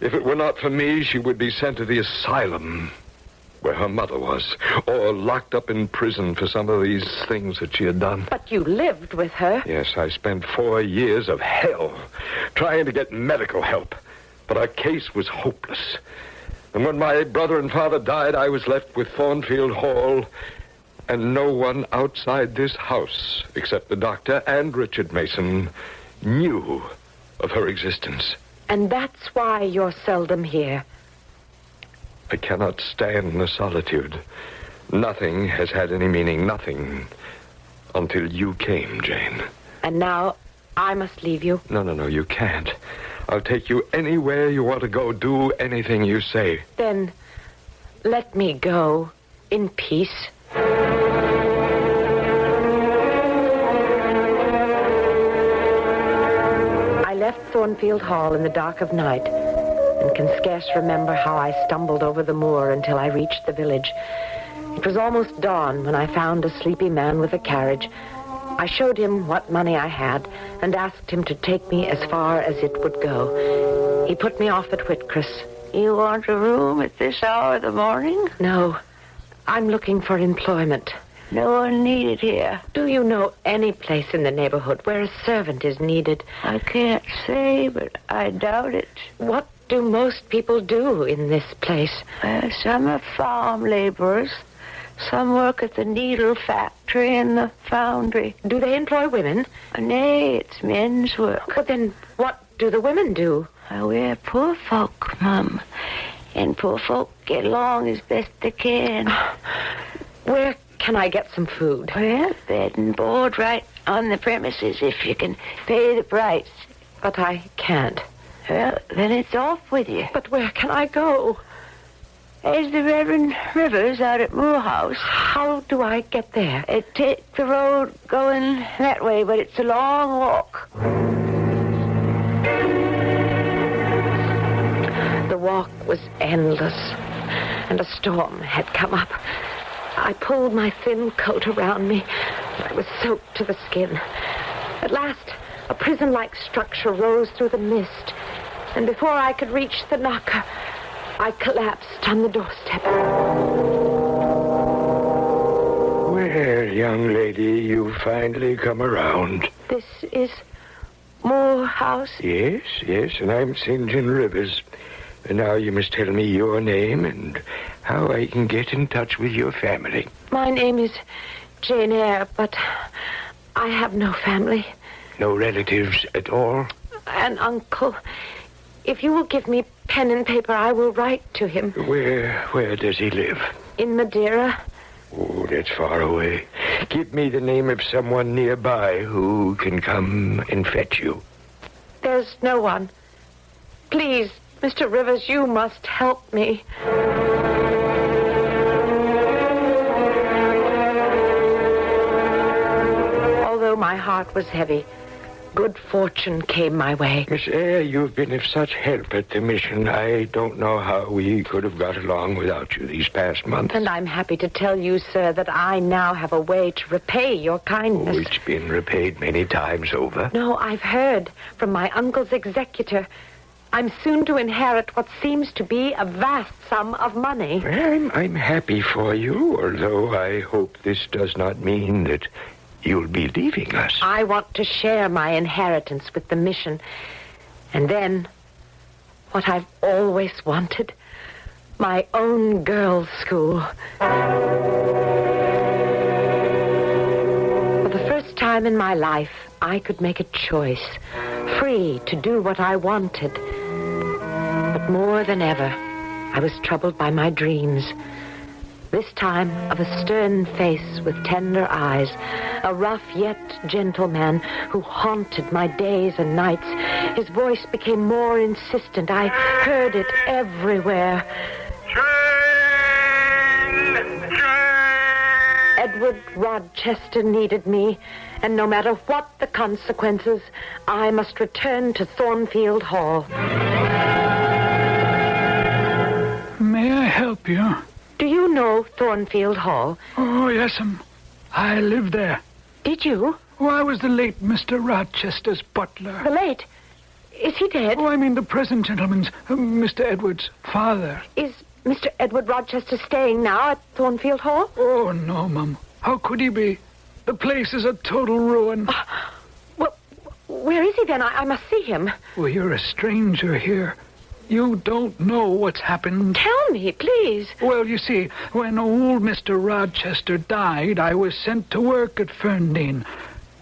Speaker 8: if it were not for me, she would be sent to the asylum where her mother was, or locked up in prison for some of these things that she had done?
Speaker 4: But you lived with her.
Speaker 8: Yes, I spent 4 years of hell trying to get medical help, but our case was hopeless. And when my brother and father died, I was left with Thornfield Hall and no one outside this house, except the doctor and Richard Mason, knew of her existence.
Speaker 4: And that's why you're seldom here.
Speaker 8: I cannot stand the solitude. Nothing has had any meaning, nothing, until you came, Jane.
Speaker 4: And now I must leave you?
Speaker 8: No, you can't. I'll take you anywhere you want to go. Do anything you say.
Speaker 4: Then let me go in peace. I left Thornfield Hall in the dark of night, and can scarce remember how I stumbled over the moor until I reached the village. It was almost dawn when I found a sleepy man with a carriage. I showed him what money I had and asked him to take me as far as it would go. He put me off at Whitcross.
Speaker 3: You want a room at this hour of the morning?
Speaker 4: No, I'm looking for employment.
Speaker 3: No one needed here.
Speaker 4: Do you know any place in the neighborhood where a servant is needed?
Speaker 3: I can't say, but I doubt it.
Speaker 4: What do most people do in this place?
Speaker 3: Some are farm laborers. Some work at the needle factory and the foundry.
Speaker 4: Do they employ women?
Speaker 3: Nay, it's men's work.
Speaker 4: But then what do the women do?
Speaker 3: We're poor folk, Mum. And poor folk get along as best they can.
Speaker 4: Where can I get some food?
Speaker 3: Well, bed and board right on the premises if you can pay the price.
Speaker 4: But I can't.
Speaker 3: Well, then it's off with you.
Speaker 4: But where can I go?
Speaker 3: There's the Reverend Rivers out at Moorhouse.
Speaker 4: How do I get there?
Speaker 3: Take the road going that way, but it's a long walk.
Speaker 4: The walk was endless, and a storm had come up. I pulled my thin coat around me. I was soaked to the skin. At last, a prison-like structure rose through the mist, and before I could reach the knocker, I collapsed on the doorstep.
Speaker 6: Well, young lady, you've finally come around.
Speaker 3: This is Moorhouse?
Speaker 6: Yes, and I'm St. John Rivers. And now you must tell me your name and how I can get in touch with your family.
Speaker 4: My name is Jane Eyre, but I have no family.
Speaker 6: No relatives at all?
Speaker 4: An uncle. If you will give me pen and paper, I will write to him.
Speaker 6: Where does he live?
Speaker 4: In Madeira.
Speaker 6: Oh, that's far away. Give me the name of someone nearby who can come and fetch you.
Speaker 4: There's no one. Please, Mr. Rivers, you must help me. Although my heart was heavy, good fortune came my way.
Speaker 8: Miss Eyre, you've been of such help at the mission. I don't know how we could have got along without you these past months.
Speaker 4: And I'm happy to tell you, sir, that I now have a way to repay your kindness.
Speaker 8: Oh, it's been repaid many times over.
Speaker 4: No, I've heard from my uncle's executor. I'm soon to inherit what seems to be a vast sum of money.
Speaker 8: Well, I'm happy for you, although I hope this does not mean that you'll be leaving us.
Speaker 4: I want to share my inheritance with the mission. And then, what I've always wanted, my own girls' school. For the first time in my life, I could make a choice, free to do what I wanted. But more than ever, I was troubled by my dreams. This time of a stern face with tender eyes, a rough yet gentle man who haunted my days and nights. His voice became more insistent. I heard it everywhere. Edward Rochester needed me, and no matter what the consequences, I must return to Thornfield Hall.
Speaker 18: May I help you?
Speaker 4: Do you know Thornfield Hall?
Speaker 18: Oh, yes, I lived there.
Speaker 4: Did you?
Speaker 18: Oh, I was the late Mr. Rochester's butler.
Speaker 4: The late? Is he dead?
Speaker 18: Oh, I mean the present gentleman's, Mr. Edward's father.
Speaker 4: Is Mr. Edward Rochester staying now at Thornfield Hall?
Speaker 18: Oh, no, Mum. How could he be? The place is a total ruin.
Speaker 4: Well, where is he then? I must see him.
Speaker 18: Well, you're a stranger here. You don't know what's happened.
Speaker 4: Tell me, please.
Speaker 18: Well, you see, when old Mr. Rochester died, I was sent to work at Ferndale.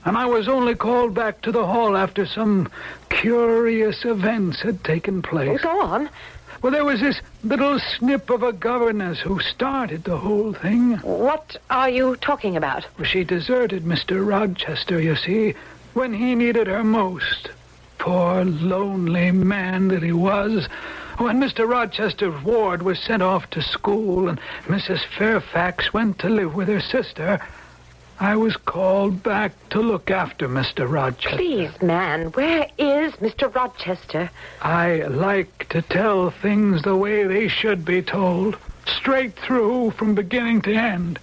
Speaker 18: And I was only called back to the hall after some curious events had taken place.
Speaker 4: Go on.
Speaker 18: Well, there was this little snip of a governess who started the whole thing.
Speaker 4: What are you talking about?
Speaker 18: Well, she deserted Mr. Rochester, you see, when he needed her most. Poor, lonely man that he was. When Mr. Rochester's ward was sent off to school and Mrs. Fairfax went to live with her sister, I was called back to look after Mr. Rochester.
Speaker 4: Please, man, where is Mr. Rochester?
Speaker 18: I like to tell things the way they should be told, straight through from beginning to end.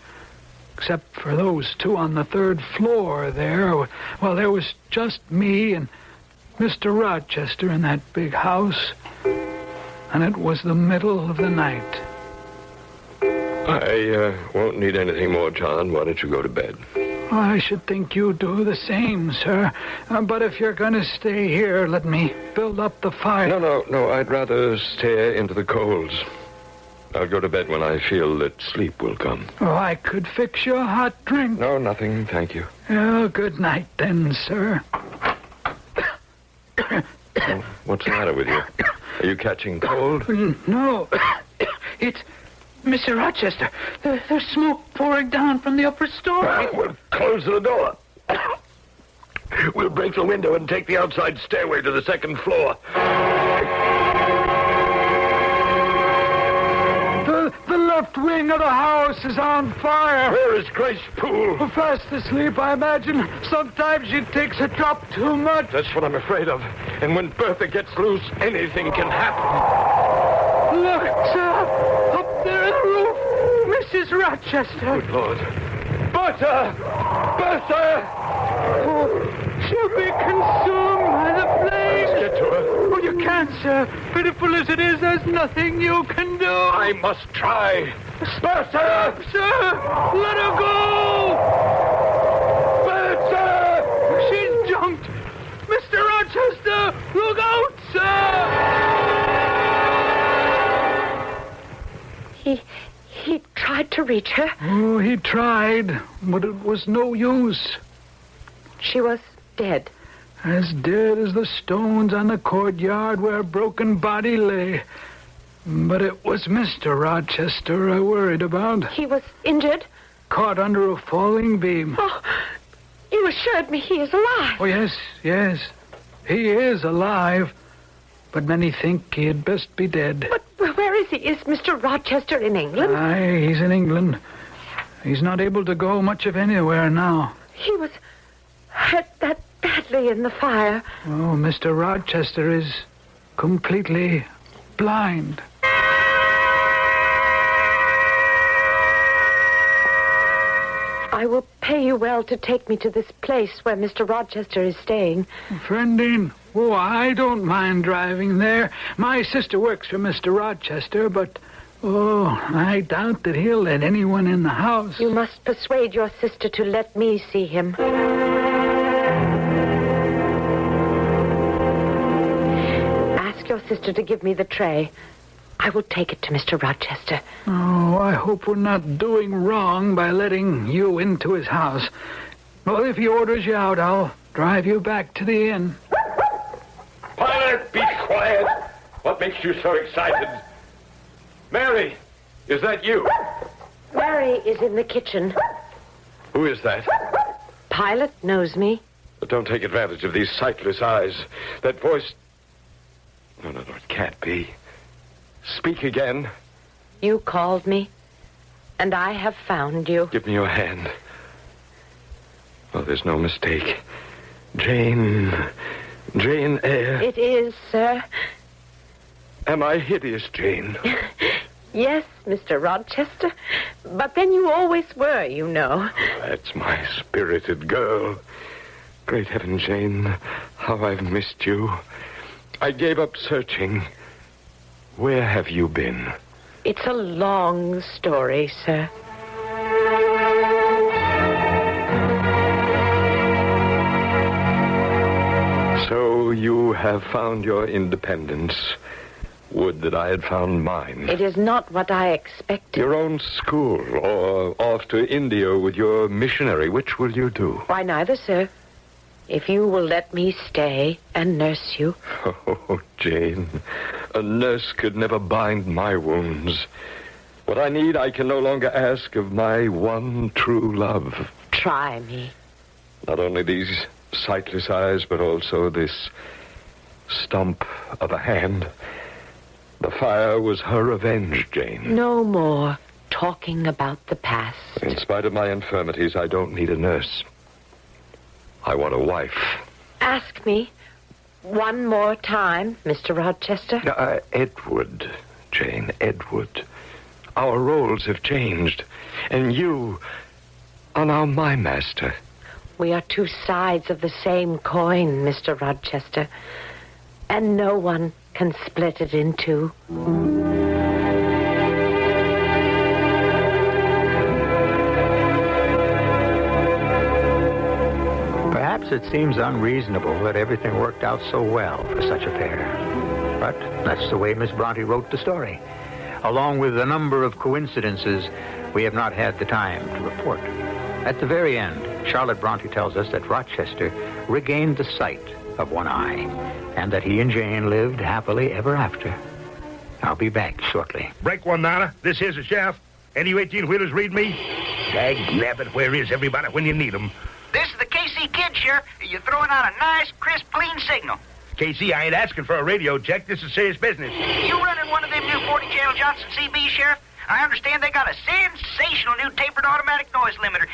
Speaker 18: Except for those two on the third floor there. Well, there was just me and Mr. Rochester in that big house, and it was the middle of the night.
Speaker 8: I won't need anything more, John. Why don't you go to bed?
Speaker 18: I should think you do the same, sir. But if you're going to stay here, let me build up the fire.
Speaker 8: No, I'd rather stare into the coals. I'll go to bed when I feel that sleep will come.
Speaker 18: Oh, I could fix you a hot drink.
Speaker 8: No, nothing, thank you.
Speaker 18: Oh, good night then, sir.
Speaker 8: Oh, what's the matter with you? Are you catching cold?
Speaker 18: No. It's Mr. Rochester. There's smoke pouring down from the upper story.
Speaker 8: We'll close the door. We'll break the window and take the outside stairway to the second floor.
Speaker 18: The left wing of the house is on fire.
Speaker 8: Where is Grace Poole?
Speaker 18: Fast asleep, I imagine. Sometimes she takes a drop too much.
Speaker 8: That's what I'm afraid of. And when Bertha gets loose, anything can happen.
Speaker 18: Look, sir. Up there on the roof. Mrs. Rochester.
Speaker 8: Good Lord. Bertha! Bertha!
Speaker 18: Oh, she'll be consumed by the flames.
Speaker 8: Let's get to her.
Speaker 18: Oh, you can't, sir. Pitiful as it is, there's nothing you can do.
Speaker 8: I must try. Bertha!
Speaker 18: Sir, let her go!
Speaker 8: Bertha!
Speaker 18: She's jumped. Mr. Rochester, look out, sir!
Speaker 4: He tried to reach her.
Speaker 18: Oh, he tried, but it was no use.
Speaker 4: She was dead.
Speaker 18: As dead as the stones on the courtyard where a broken body lay. But it was Mr. Rochester I worried about.
Speaker 4: He was injured?
Speaker 18: Caught under a falling beam.
Speaker 4: Oh, you assured me he is alive.
Speaker 18: Oh, yes. He is alive. But many think he had best be dead.
Speaker 4: But where is he? Is Mr. Rochester in England?
Speaker 18: Aye, he's in England. He's not able to go much of anywhere now.
Speaker 4: He was at that completely in the fire.
Speaker 18: Oh, Mr. Rochester is completely blind.
Speaker 4: I will pay you well to take me to this place where Mr. Rochester is staying.
Speaker 18: Friendine, oh, I don't mind driving there. My sister works for Mr. Rochester, but, I doubt that he'll let anyone in the house.
Speaker 4: You must persuade your sister to let me see him. Ask your sister to give me the tray. I will take it to Mr. Rochester.
Speaker 18: Oh, I hope we're not doing wrong by letting you into his house. Well, if he orders you out, I'll drive you back to the inn.
Speaker 8: Pilot, be quiet. What makes you so excited? Mary, is that you?
Speaker 4: Mary is in the kitchen.
Speaker 8: Who is that?
Speaker 4: Pilot knows me.
Speaker 8: But don't take advantage of these sightless eyes. That voice... No, it can't be. Speak again.
Speaker 4: You called me, and I have found you.
Speaker 8: Give me your hand. Oh, there's no mistake. Jane Eyre.
Speaker 4: It is, sir.
Speaker 8: Am I hideous, Jane?
Speaker 4: Yes, Mr. Rochester. But then you always were, you know.
Speaker 8: That's my spirited girl. Great heaven, Jane, how I've missed you. I gave up searching. Where have you been?
Speaker 4: It's a long story, sir.
Speaker 8: So you have found your independence. Would that I had found mine.
Speaker 4: It is not what I expected.
Speaker 8: Your own school, or off to India with your missionary. Which will you do?
Speaker 4: Why, neither, sir. If you will let me stay and nurse you.
Speaker 8: Oh, Jane, a nurse could never bind my wounds. What I need, I can no longer ask of my one true love.
Speaker 4: Try me.
Speaker 8: Not only these sightless eyes, but also this stump of a hand. The fire was her revenge, Jane.
Speaker 4: No more talking about the past.
Speaker 8: In spite of my infirmities, I don't need a nurse. I want a wife.
Speaker 4: Ask me one more time, Mr. Rochester.
Speaker 8: Edward, Jane, Edward. Our roles have changed, and you are now my master.
Speaker 4: We are two sides of the same coin, Mr. Rochester, and no one can split it in two.
Speaker 2: Perhaps it seems unreasonable that everything worked out so well for such a pair. But that's the way Miss Bronte wrote the story. Along with a number of coincidences we have not had the time to report. At the very end, Charlotte Bronte tells us that Rochester regained the sight of one eye, and that he and Jane lived happily ever after. I'll be back shortly.
Speaker 19: Break one, Nana. This here's the sheriff. Any 18-wheelers read me? Dag nabbit, where is everybody when you need them?
Speaker 20: This is the KC Kid, Sheriff. You're throwing out a nice, crisp, clean signal.
Speaker 19: KC, I ain't asking for a radio check. This is serious business.
Speaker 20: You running one of them new 40-channel Johnson CBs, Sheriff? I understand they got a sensational new tapered automatic noise limiter,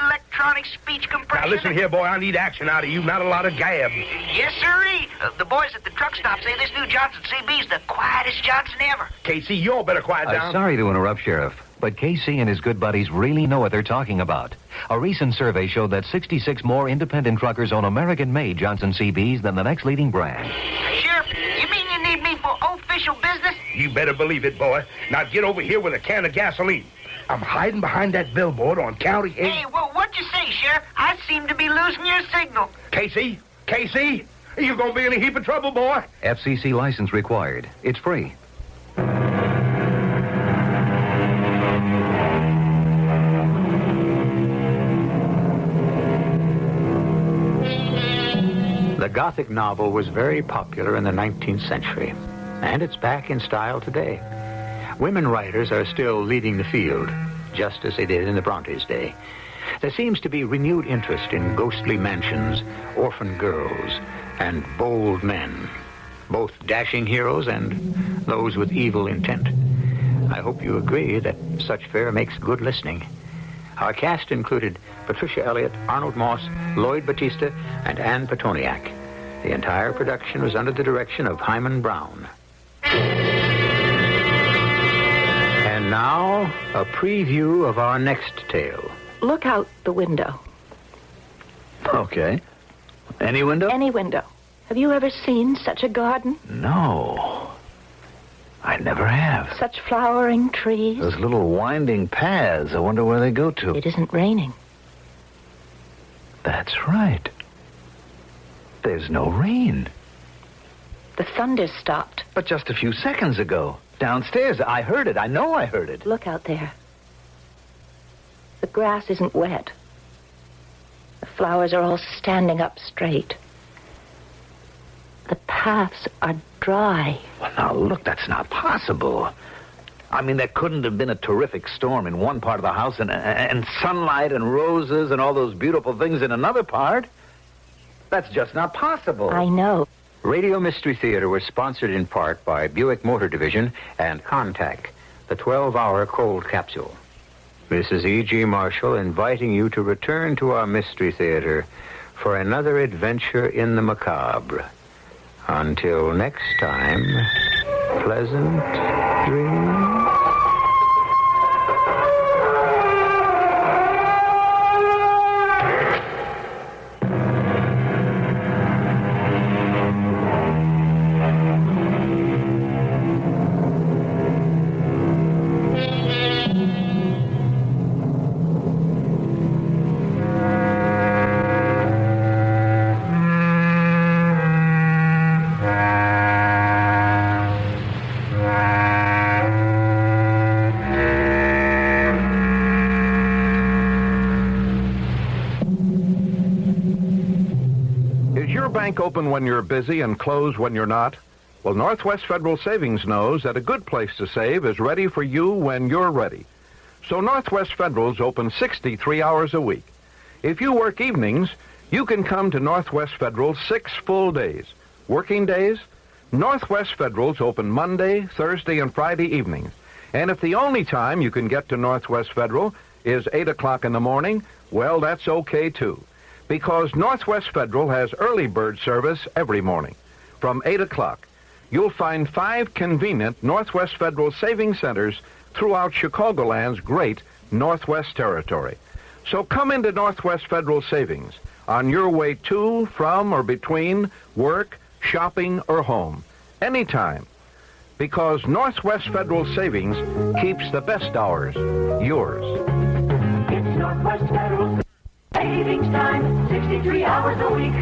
Speaker 20: electronic speech compression.
Speaker 19: Now, listen here, boy. I need action out of you, not a lot of gab.
Speaker 20: Yes, sirree. The boys at the truck stop say this new Johnson CB's the quietest Johnson ever.
Speaker 19: KC, you all better quiet down.
Speaker 11: Sorry to interrupt, Sheriff, but Casey and his good buddies really know what they're talking about. A recent survey showed that 66 more independent truckers own American-made Johnson CBs than the next leading brand.
Speaker 20: Sheriff, you mean you need me for official business?
Speaker 19: You better believe it, boy. Now get over here with a can of gasoline. I'm hiding behind that billboard on County 8.
Speaker 20: Hey, well, what'd you say, Sheriff? I seem to be losing your signal.
Speaker 19: Casey, you're gonna be in a heap of trouble, boy.
Speaker 11: FCC license required. It's free.
Speaker 2: The Gothic novel was very popular in the 19th century, and it's back in style today. Women writers are still leading the field, just as they did in the Bronte's day. There seems to be renewed interest in ghostly mansions, orphan girls, and bold men, both dashing heroes and those with evil intent. I hope you agree that such fare makes good listening. Our cast included Patricia Elliott, Arnold Moss, Lloyd Batista, and Ann Petoniak. The entire production was under the direction of Hyman Brown. And now, a preview of our next tale.
Speaker 4: Look out the window.
Speaker 14: Okay. Any window?
Speaker 4: Any window. Have you ever seen such a garden?
Speaker 14: No. I never have.
Speaker 4: Such flowering trees?
Speaker 14: Those little winding paths. I wonder where they go to.
Speaker 4: It isn't raining.
Speaker 14: That's right. There's no rain.
Speaker 4: The thunder stopped.
Speaker 14: But just a few seconds ago. Downstairs. I heard it. I know I heard it.
Speaker 4: Look out there. The grass isn't wet. The flowers are all standing up straight. The paths are dry.
Speaker 14: Well, now, look, that's not possible. I mean, there couldn't have been a terrific storm in one part of the house and sunlight and roses and all those beautiful things in another part. That's just not possible.
Speaker 4: I know.
Speaker 2: Radio Mystery Theater was sponsored in part by Buick Motor Division and Contact, the 12-hour cold capsule. This is E.G. Marshall inviting you to return to our Mystery Theater for another adventure in the macabre. Until next time, pleasant dreams.
Speaker 21: Open when you're busy and close when you're not? Well, Northwest Federal Savings knows that a good place to save is ready for you when you're ready. So Northwest Federal's open 63 hours a week. If you work evenings, you can come to Northwest Federal 6 full days. Working days? Northwest Federal's open Monday, Thursday, and Friday evenings. And if the only time you can get to Northwest Federal is 8 o'clock in the morning, well, that's okay, too. Because Northwest Federal has early bird service every morning. From 8 o'clock, you'll find 5 convenient Northwest Federal saving centers throughout Chicagoland's great Northwest Territory. So come into Northwest Federal Savings on your way to, from, or between work, shopping, or home. Anytime. Because Northwest Federal Savings keeps the best hours yours.
Speaker 10: It's Northwest Federal Savings time, 63 hours a week.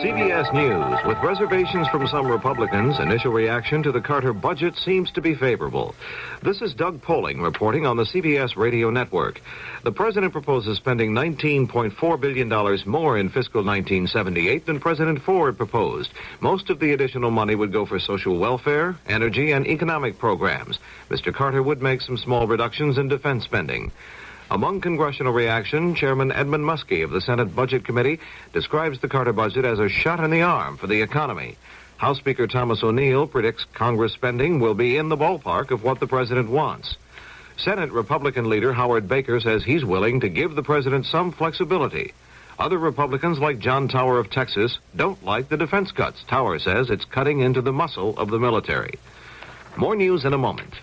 Speaker 12: CBS News. With reservations from some Republicans, initial reaction to the Carter budget seems to be favorable. This is Doug Poling reporting on the CBS radio network. The president proposes spending $19.4 billion more in fiscal 1978 than President Ford proposed. Most of the additional money would go for social welfare, energy, and economic programs. Mr. Carter would make some small reductions in defense spending. Among congressional reaction, Chairman Edmund Muskie of the Senate Budget Committee describes the Carter budget as a shot in the arm for the economy. House Speaker Thomas O'Neill predicts Congress spending will be in the ballpark of what the president wants. Senate Republican leader Howard Baker says he's willing to give the president some flexibility. Other Republicans, like John Tower of Texas, don't like the defense cuts. Tower says it's cutting into the muscle of the military. More news in a moment.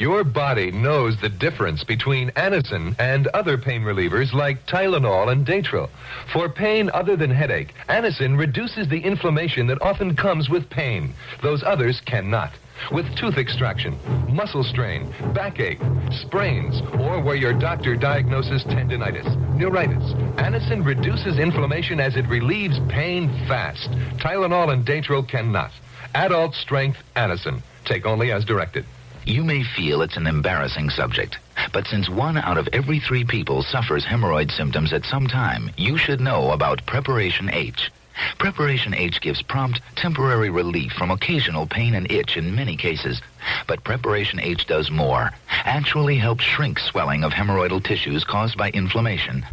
Speaker 22: Your body knows the difference between Anacin and other pain relievers like Tylenol and Datril. For pain other than headache, Anacin reduces the inflammation that often comes with pain. Those others cannot. With tooth extraction, muscle strain, backache, sprains, or where your doctor diagnoses tendinitis, neuritis, Anacin reduces inflammation as it relieves pain fast. Tylenol and Datril cannot. Adult strength Anacin. Take only as directed.
Speaker 23: You may feel it's an embarrassing subject, but since 1 out of every 3 people suffers hemorrhoid symptoms at some time, you should know about Preparation H. Preparation H gives prompt, temporary relief from occasional pain and itch in many cases. But Preparation H does more, actually helps shrink swelling of hemorrhoidal tissues caused by inflammation.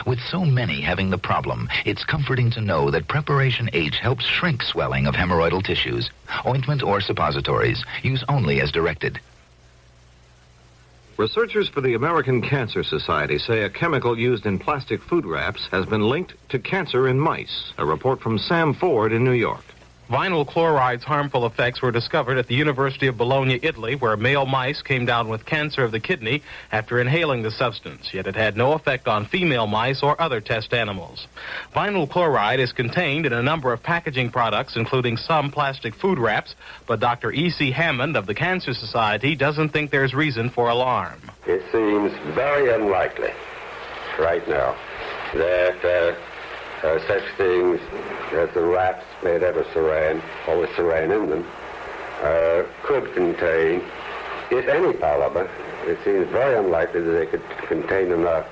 Speaker 23: With so many having the problem, it's comforting to know that Preparation H helps shrink swelling of hemorrhoidal tissues. Ointment or suppositories. Use only as directed.
Speaker 21: Researchers for the American Cancer Society say a chemical used in plastic food wraps has been linked to cancer in mice. A report from Sam Ford in New York.
Speaker 1: Vinyl chloride's harmful effects were discovered at the University of Bologna, Italy, where male mice came down with cancer of the kidney after inhaling the substance, yet it had no effect on female mice or other test animals. Vinyl chloride is contained in a number of packaging products, including some plastic food wraps, but Dr. E.C. Hammond of the Cancer Society doesn't think there's reason for alarm.
Speaker 9: It seems very unlikely right now that such things as the wraps made out of saran, or with saran in them, could contain, if any polymer, it seems very unlikely that they could contain enough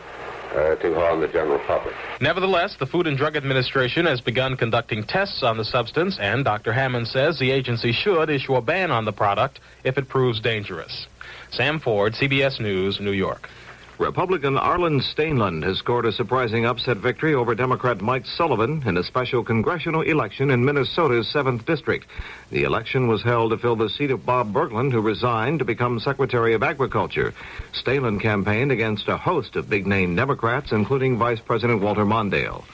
Speaker 9: to harm the general public.
Speaker 1: Nevertheless, the Food and Drug Administration has begun conducting tests on the substance, and Dr. Hammond says the agency should issue a ban on the product if it proves dangerous. Sam Ford, CBS News, New York.
Speaker 21: Republican Arlen Stainland has scored a surprising upset victory over Democrat Mike Sullivan in a special congressional election in Minnesota's 7th District. The election was held to fill the seat of Bob Bergland, who resigned to become Secretary of Agriculture. Stainland campaigned against a host of big-name Democrats, including Vice President Walter Mondale.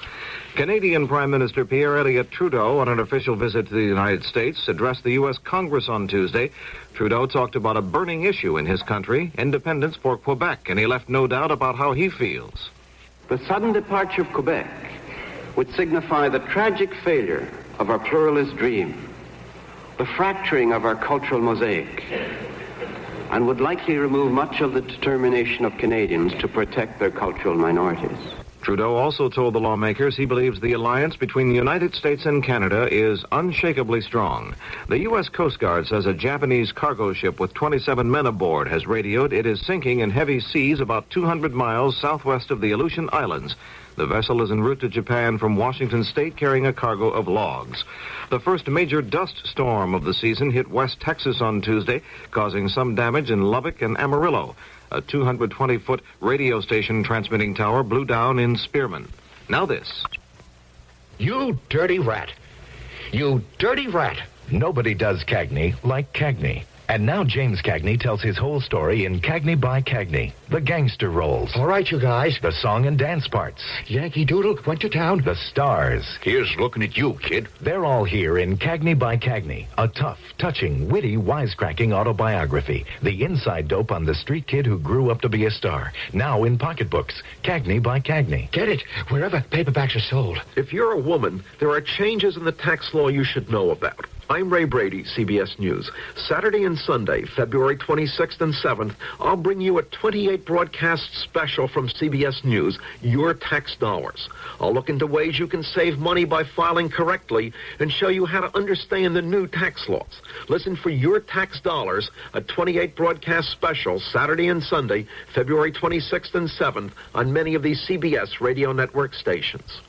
Speaker 21: Canadian Prime Minister Pierre Elliott Trudeau, on an official visit to the United States, addressed the U.S. Congress on Tuesday. Trudeau talked about a burning issue in his country, independence for Quebec, and he left no doubt about how he feels.
Speaker 13: The sudden departure of Quebec would signify the tragic failure of our pluralist dream, the fracturing of our cultural mosaic, and would likely remove much of the determination of Canadians to protect their cultural minorities.
Speaker 21: Trudeau also told the lawmakers he believes the alliance between the United States and Canada is unshakably strong. The U.S. Coast Guard says a Japanese cargo ship with 27 men aboard has radioed it is sinking in heavy seas about 200 miles southwest of the Aleutian Islands. The vessel is en route to Japan from Washington State carrying a cargo of logs. The first major dust storm of the season hit West Texas on Tuesday, causing some damage in Lubbock and Amarillo. A 220-foot radio station transmitting tower blew down in Spearman. Now this.
Speaker 11: You dirty rat. You dirty rat. Nobody does Cagney like Cagney. And now James Cagney tells his whole story in Cagney by Cagney. The gangster roles.
Speaker 24: All right, you guys.
Speaker 11: The song and dance parts.
Speaker 24: Yankee Doodle went to town.
Speaker 11: The stars.
Speaker 24: Here's looking at you, kid.
Speaker 11: They're all here in Cagney by Cagney, a tough, touching, witty, wisecracking autobiography. The inside dope on the street kid who grew up to be a star. Now in pocketbooks. Cagney by Cagney.
Speaker 24: Get it wherever paperbacks are sold.
Speaker 25: If you're a woman, there are changes in the tax law you should know about. I'm Ray Brady, CBS News. Saturday and Sunday, February 26th and 7th, I'll bring you a 28 broadcast special from CBS News, Your Tax Dollars. I'll look into ways you can save money by filing correctly and show you how to understand the new tax laws. Listen for Your Tax Dollars, a 28 broadcast special, Saturday and Sunday, February 26th and 7th, on many of these CBS radio network stations.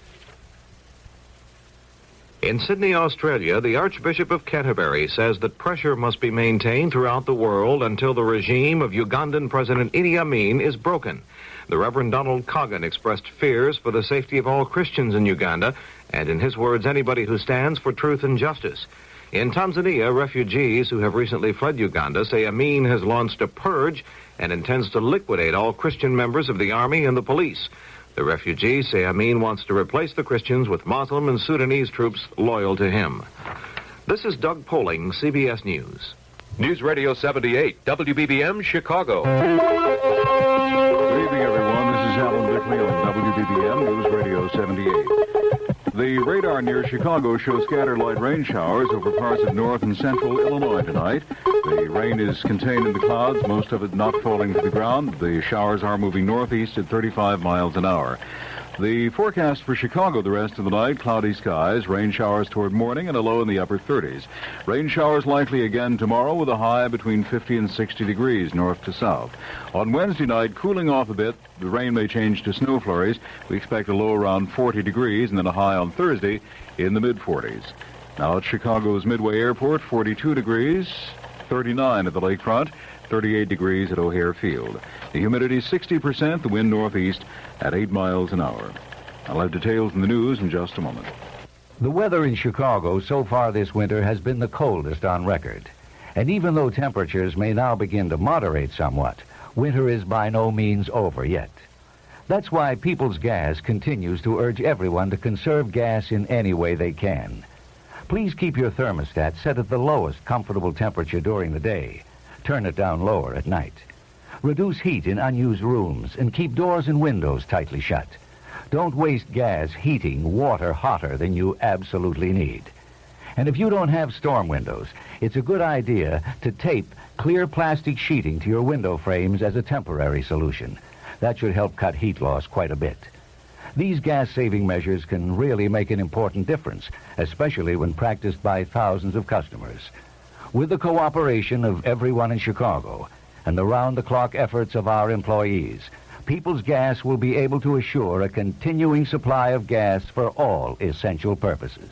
Speaker 21: In Sydney, Australia, the Archbishop of Canterbury says that pressure must be maintained throughout the world until the regime of Ugandan President Idi Amin is broken. The Reverend Donald Coggan expressed fears for the safety of all Christians in Uganda, and in his words, anybody who stands for truth and justice. In Tanzania, refugees who have recently fled Uganda say Amin has launched a purge and intends to liquidate all Christian members of the army and the police. The refugees say Amin wants to replace the Christians with Muslim and Sudanese troops loyal to him. This is Doug Poling, CBS News.
Speaker 12: News Radio 78, WBBM, Chicago.
Speaker 7: Good evening, everyone. This is Alan Bickley on WBBM News Radio 78. The radar near Chicago shows scattered light rain showers over parts of north and central Illinois tonight. The rain is contained in the clouds, most of it not falling to the ground. The showers are moving northeast at 35 miles an hour. The forecast for Chicago the rest of the night, cloudy skies, rain showers toward morning, and a low in the upper 30s. Rain showers likely again tomorrow with a high between 50 and 60 degrees north to south. On Wednesday night, cooling off a bit, the rain may change to snow flurries. We expect a low around 40 degrees and then a high on Thursday in the mid-40s. Now at Chicago's Midway Airport, 42 degrees, 39 at the lakefront, 38 degrees at O'Hare Field. The humidity 60%, the wind northeast at 8 miles an hour. I'll have details in the news in just a moment.
Speaker 26: The weather in Chicago so far this winter has been the coldest on record. And even though temperatures may now begin to moderate somewhat, Winter is by no means over yet. That's why People's Gas continues to urge everyone to conserve gas in any way they can. Please keep your thermostat set at the lowest comfortable temperature during the day. Turn it down lower at night. Reduce heat in unused rooms and keep doors and windows tightly shut. Don't waste gas heating water hotter than you absolutely need. And if you don't have storm windows, it's a good idea to tape clear plastic sheeting to your window frames as a temporary solution. That should help cut heat loss quite a bit. These gas-saving measures can really make an important difference, especially when practiced by thousands of customers. With the cooperation of everyone in Chicago and the round-the-clock efforts of our employees, People's Gas will be able to assure a continuing supply of gas for all essential purposes.